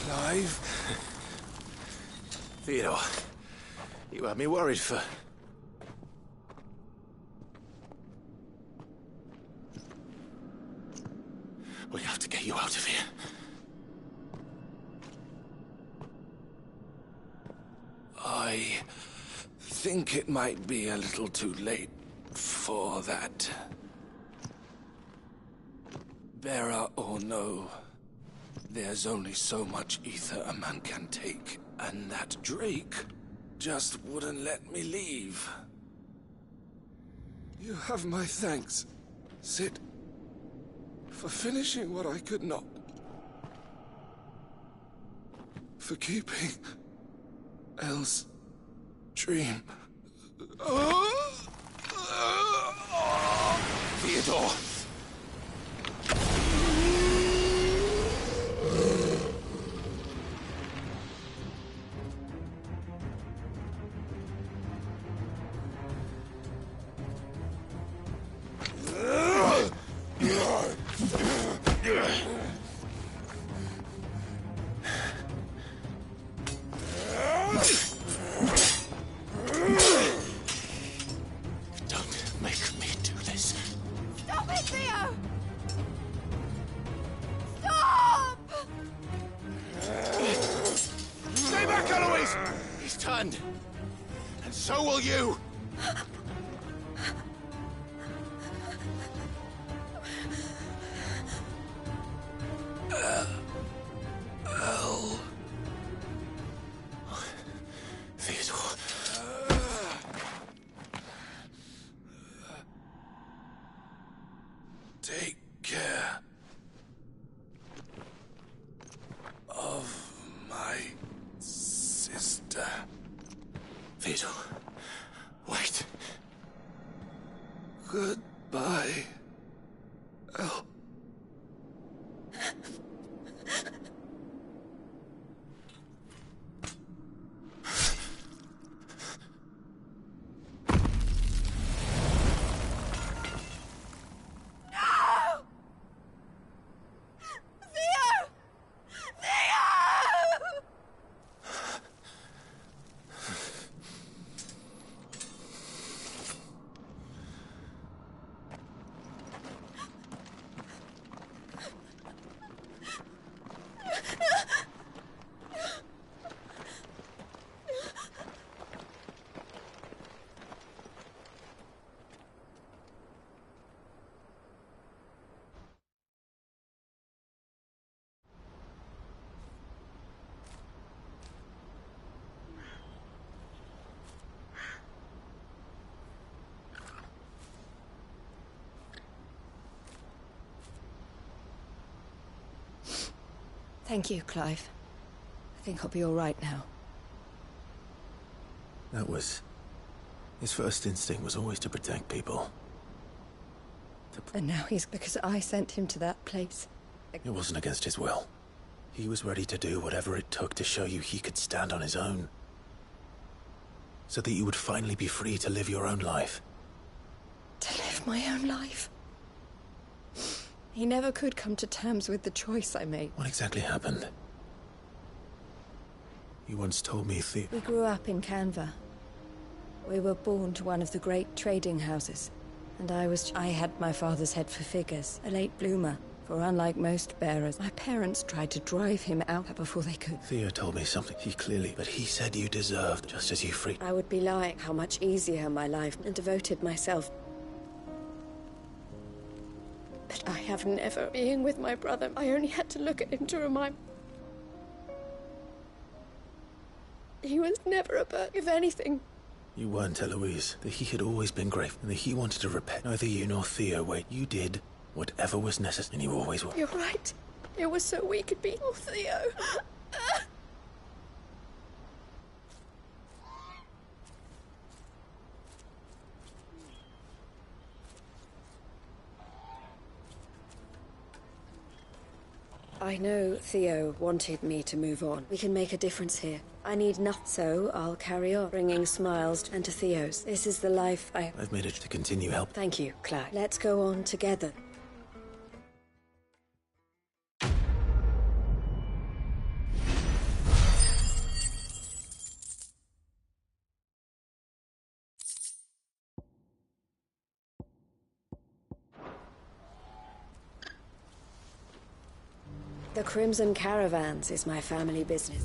Clive? Theodore, you had me worried for... We have to get you out of here. I think it might be a little too late for that. Bearer or no, there's only so much ether a man can take, and that Drake just wouldn't let me leave. You have my thanks, Sid, for finishing what I could not. For keeping Elle's dream. Theodore! Don't make me do this. Stop it, Theo! Stop! Stay back, Eloise! He's turned. And so will you! Elle. Theodore. Take care of my sister. Theodore, wait. Goodbye, Elle. Thank you, Clive. I think I'll be all right now. That was... His first instinct was always to protect people. And now he's... because I sent him to that place. It wasn't against his will. He was ready to do whatever it took to show you he could stand on his own. So that you would finally be free to live your own life. To live my own life? He never could come to terms with the choice I made. What exactly happened? You once told me, We grew up in Canva. We were born to one of the great trading houses. And I had my father's head for figures, a late bloomer. For unlike most bearers, my parents tried to drive him out before they could. Theo told me something but he said you deserved just as you freed. I would be lying how much easier my life and devoted myself. But I have never, being with my brother, I only had to look at him to remind... He was never a bird, if anything. You weren't, Eloise. That he had always been grateful, and that he wanted to repay. Neither you nor Theo, you did whatever was necessary, and you always were. You're right. It was so we could be... Oh, Theo. I know Theo wanted me to move on. We can make a difference here. I need nothing, so I'll carry on, bringing smiles and to Theo's. This is the life I've made it to continue help. Thank you, Clive. Let's go on together. The Crimson Caravans is my family business.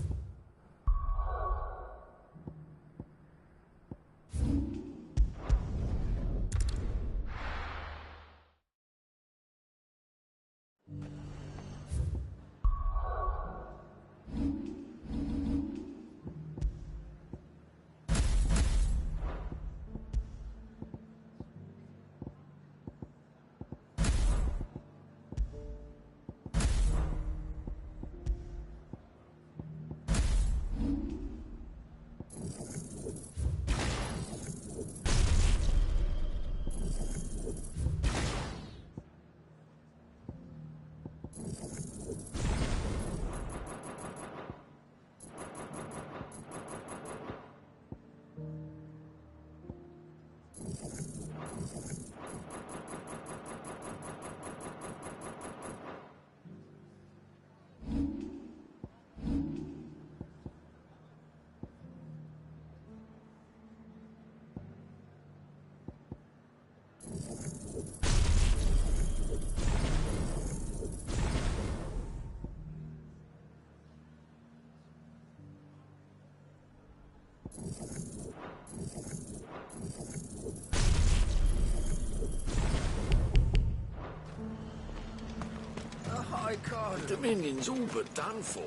The Dominion's all but done for.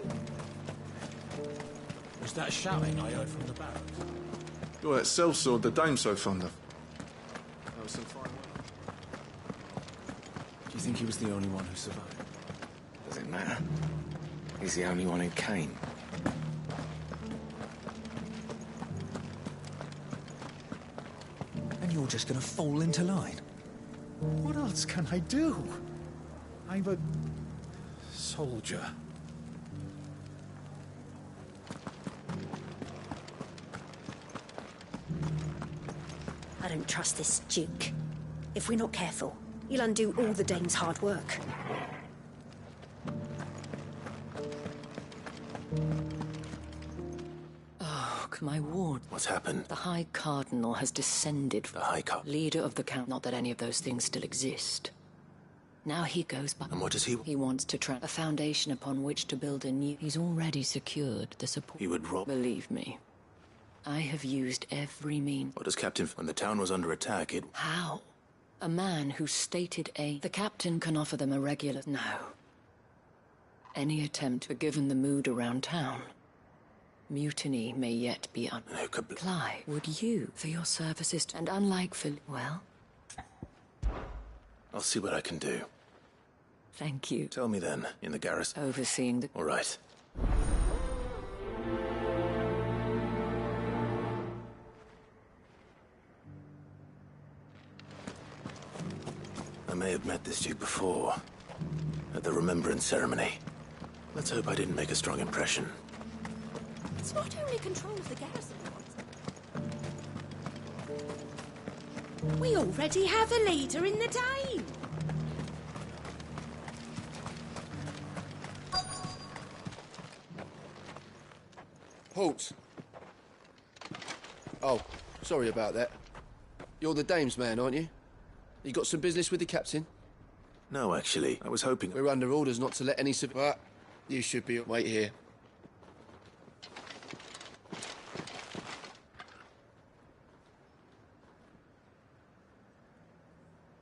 Was that shouting I heard from the barracks? Well, that sellsword the dame's so fond of. That was some fine work. Do you think he was the only one who survived? Does it matter? He's the only one who came. And you're just gonna fall into line? What else can I do? I'm a soldier. I don't trust this Duke. If we're not careful, he'll undo all the Dane's hard work. Oh, my ward. What's happened? The High Cardinal has descended. The High Cardinal? Leader of the Count. Not that any of those things still exist. Now he goes by... And what does he... He wants to a foundation upon which to build a new... He's already secured the support... He would rob... Believe me. I have used every means... What does Captain... When the town was under attack, it... How? A man who stated a... The captain can offer them a regular... No. Any attempt, given the mood around town... Mutiny may yet be un... Who could... Clive, would you, for your services... And unlike Phil... Well... I'll see what I can do. Thank you. Tell me then, in the garrison. Overseeing the... All right. I may have met this Duke before, at the Remembrance Ceremony. Let's hope I didn't make a strong impression. It's not only control of the garrison. We already have a leader in the Dane. Halt! Oh, sorry about that. You're the dame's man, aren't you? You got some business with the captain? No, actually. I was hoping... We're under orders not to let any... But you should be... Wait here.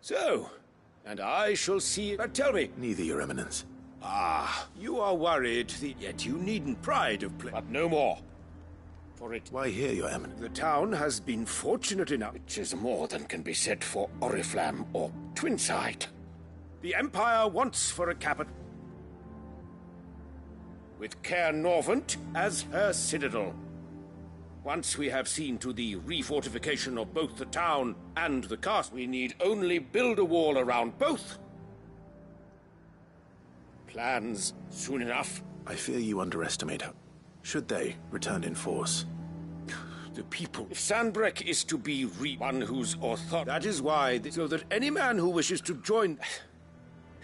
So, and I shall see... But tell me... Neither, Your Eminence. Ah, you are worried, yet you needn't pride of play. But no more. For it... Why here, Your Eminence? The town has been fortunate enough, which is more than can be said for Oriflamme or Twinside. The Empire wants for a capital, with Caer Norvent as her citadel. Once we have seen to the refortification of both the town and the castle, we need only build a wall around both. Plans soon enough. I fear you underestimate her. Should they return in force? The people. If Sandbreck is to be one whose authority, that is why, so that any man who wishes to join...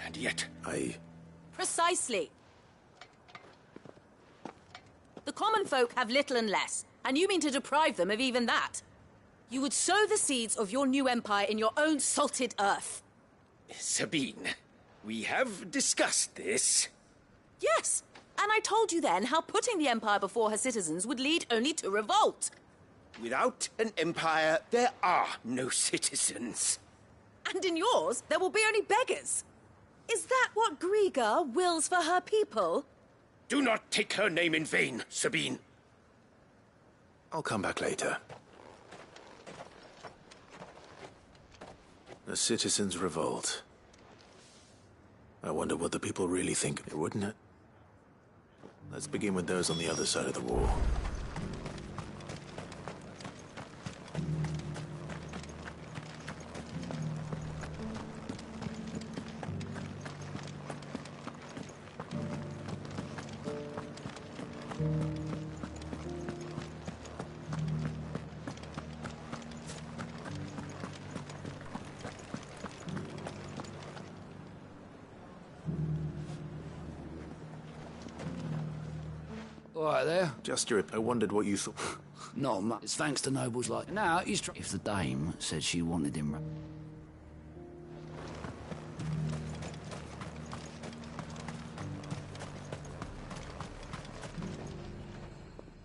And yet... Precisely. The common folk have little and less, and you mean to deprive them of even that. You would sow the seeds of your new empire in your own salted earth. Sabine, we have discussed this. Yes, and I told you then how putting the Empire before her citizens would lead only to revolt. Without an empire, there are no citizens. And in yours, there will be only beggars. Is that what Griga wills for her people? Do not take her name in vain, Sabine. I'll come back later. The citizens revolt. I wonder what the people really think of it, wouldn't it? Let's begin with those on the other side of the wall. All right there. Just your... I wondered what you thought. Not much. It's thanks to nobles like... Now, he's trying... If the dame said she wanted him...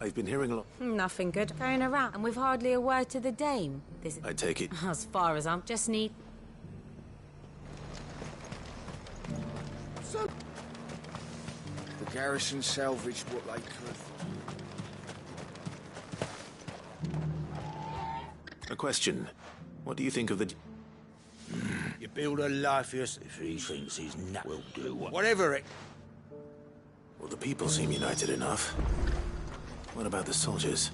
I've been hearing a lot... Nothing good going around, and with hardly a word to the dame. This is... I take it. As far as I'm... Just need... So... The garrison salvaged what they could. A question. What do you think of the... You build a life for yourself if he thinks he's nut will do whatever it... Well, the people seem united enough. What about the soldiers?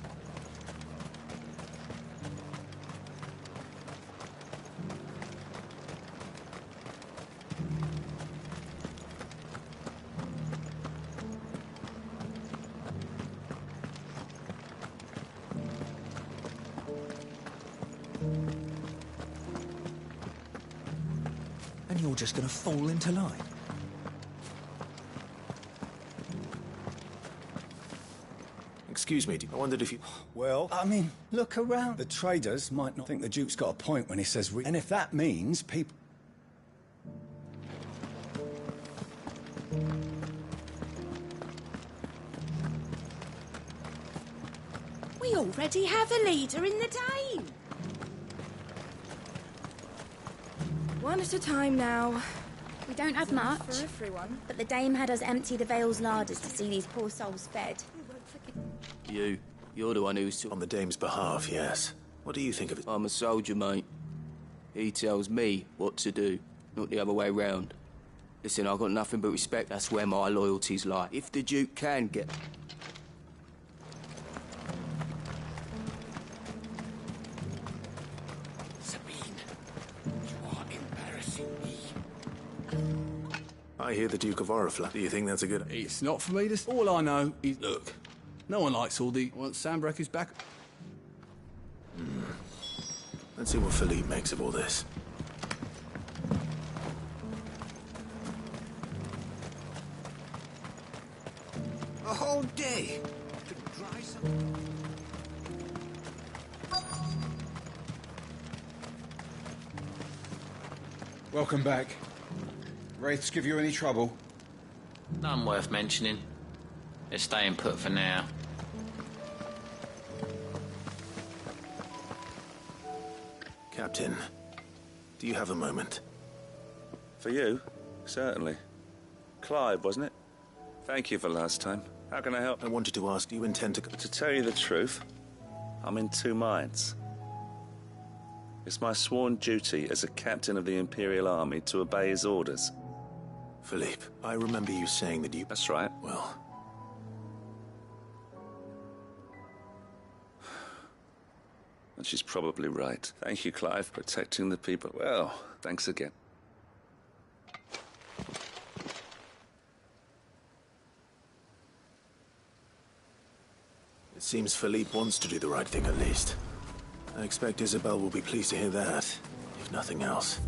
And you're just gonna fall into line. Excuse me, I wondered if you... Well, I mean, look around. The traders might not think the Duke's got a point when he says... And if that means people... We already have a leader in the Dame. One at a time now. We don't have much, For everyone. but the Dame had us empty the Vale's larders to see these poor souls fed. You're the one who's... On the Dame's behalf, yes. What do you think of it? I'm a soldier, mate. He tells me what to do, not the other way round. Listen, I've got nothing but respect. That's where my loyalties lie. If the Duke can get... Sabine, you are embarrassing me. I hear the Duke of Oriflamme. Do you think that's a good... It's not for me to... All I know is... Look, no one likes all the... Once Sandbreak is back... Let's see what Philippe makes of all this. A whole day to dry some... Welcome back. Wraiths give you any trouble? None worth mentioning. They're staying put for now. Captain, do you have a moment? For you? Certainly. Clive, wasn't it? Thank you for last time. How can I help? I wanted to ask, do you intend to... To tell you the truth, I'm in two minds. It's my sworn duty as a captain of the Imperial Army to obey his orders. Philippe, I remember you saying that you... That's right. Well... And she's probably right. Thank you, Clive, protecting the people. Well, thanks again. It seems Philippe wants to do the right thing, at least. I expect Isabel will be pleased to hear that, if nothing else.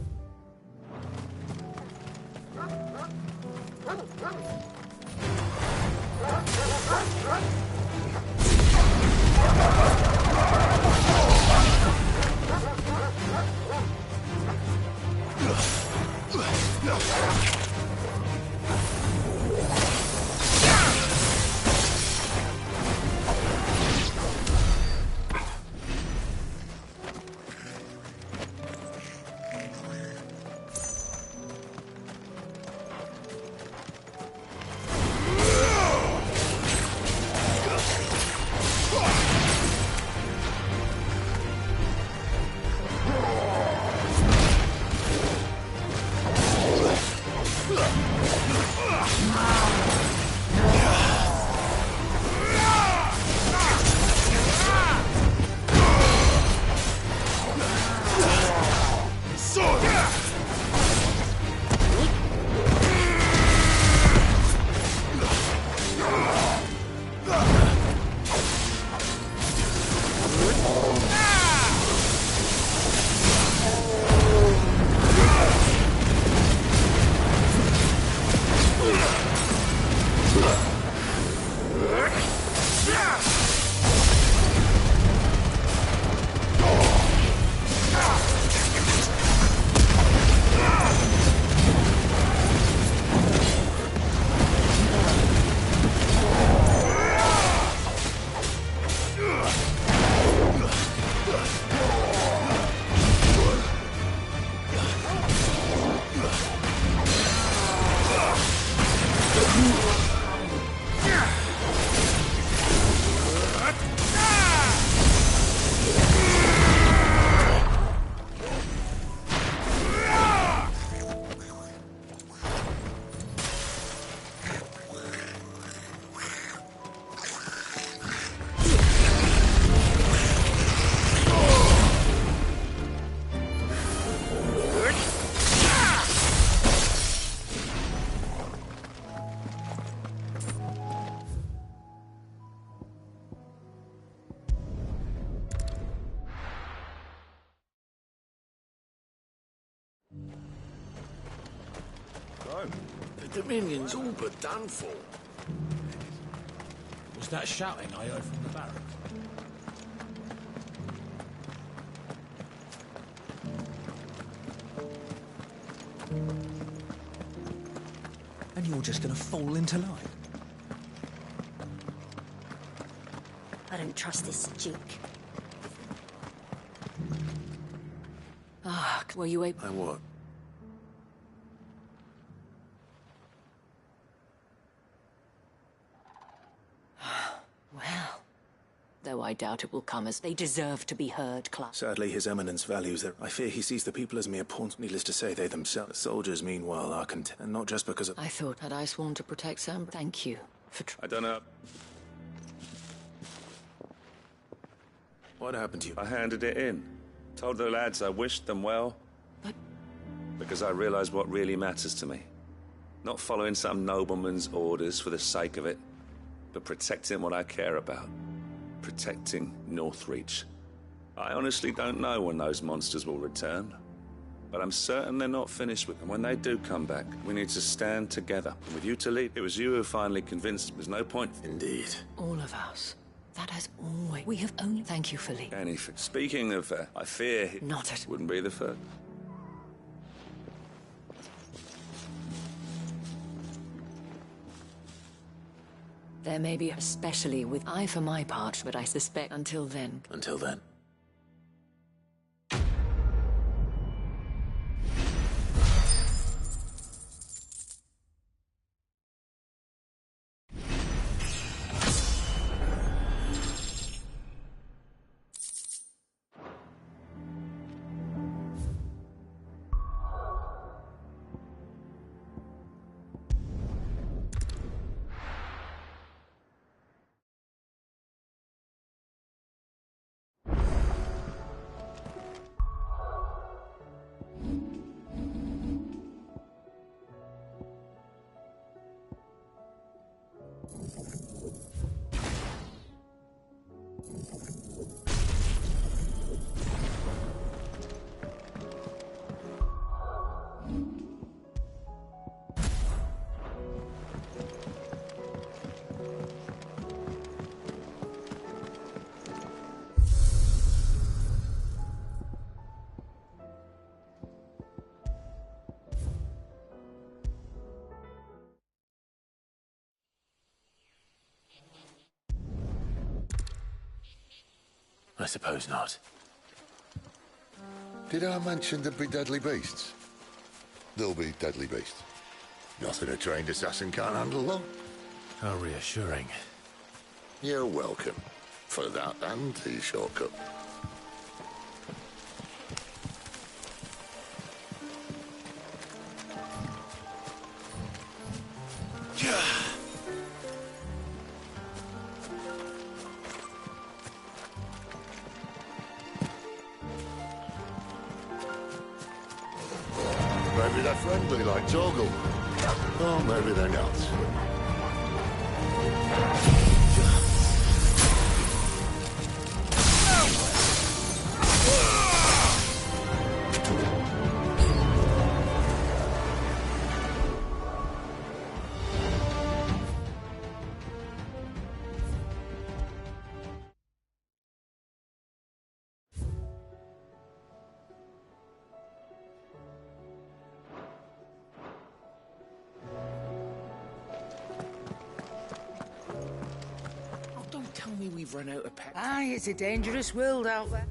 The Dominion's all but done for. Was that shouting I heard from the barracks? And you're just gonna fall into line? I don't trust this Duke. Ah, were you able... I what? Well, though I doubt it will come as they deserve to be heard, Clark. Sadly, His Eminence values that. I fear he sees the people as mere pawns. Needless to say, they themselves. The soldiers, meanwhile, are content. And not just because of... I thought, had I sworn to protect Sam? Thank you for... I don't know. What happened to you? I handed it in. Told the lads I wished them well. But... Because I realized what really matters to me. Not following some nobleman's orders for the sake of it, but protecting what I care about. Protecting Northreach. I honestly don't know when those monsters will return, but I'm certain they're not finished with them. When they do come back, we need to stand together. And with you to lead, it was you who finally convinced there's no point. Indeed. All of us. That has always... We have only... Thank you, Philly. Anything. Speaking of, I fear... Not it. Wouldn't be the first. There may be, especially with I for my part, but I suspect until then... Until then. I suppose not. Did I mention there'd be deadly beasts? There'll be deadly beasts. Nothing a trained assassin can't handle, though. How reassuring. You're welcome. For that and the shortcut. Maybe they're friendly like Torgal. Or maybe they're not. me we've run out of packs. Aye, it's a dangerous world out there.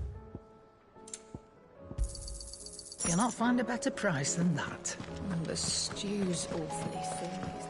You'll not find a better price than that. The stew's awfully thin.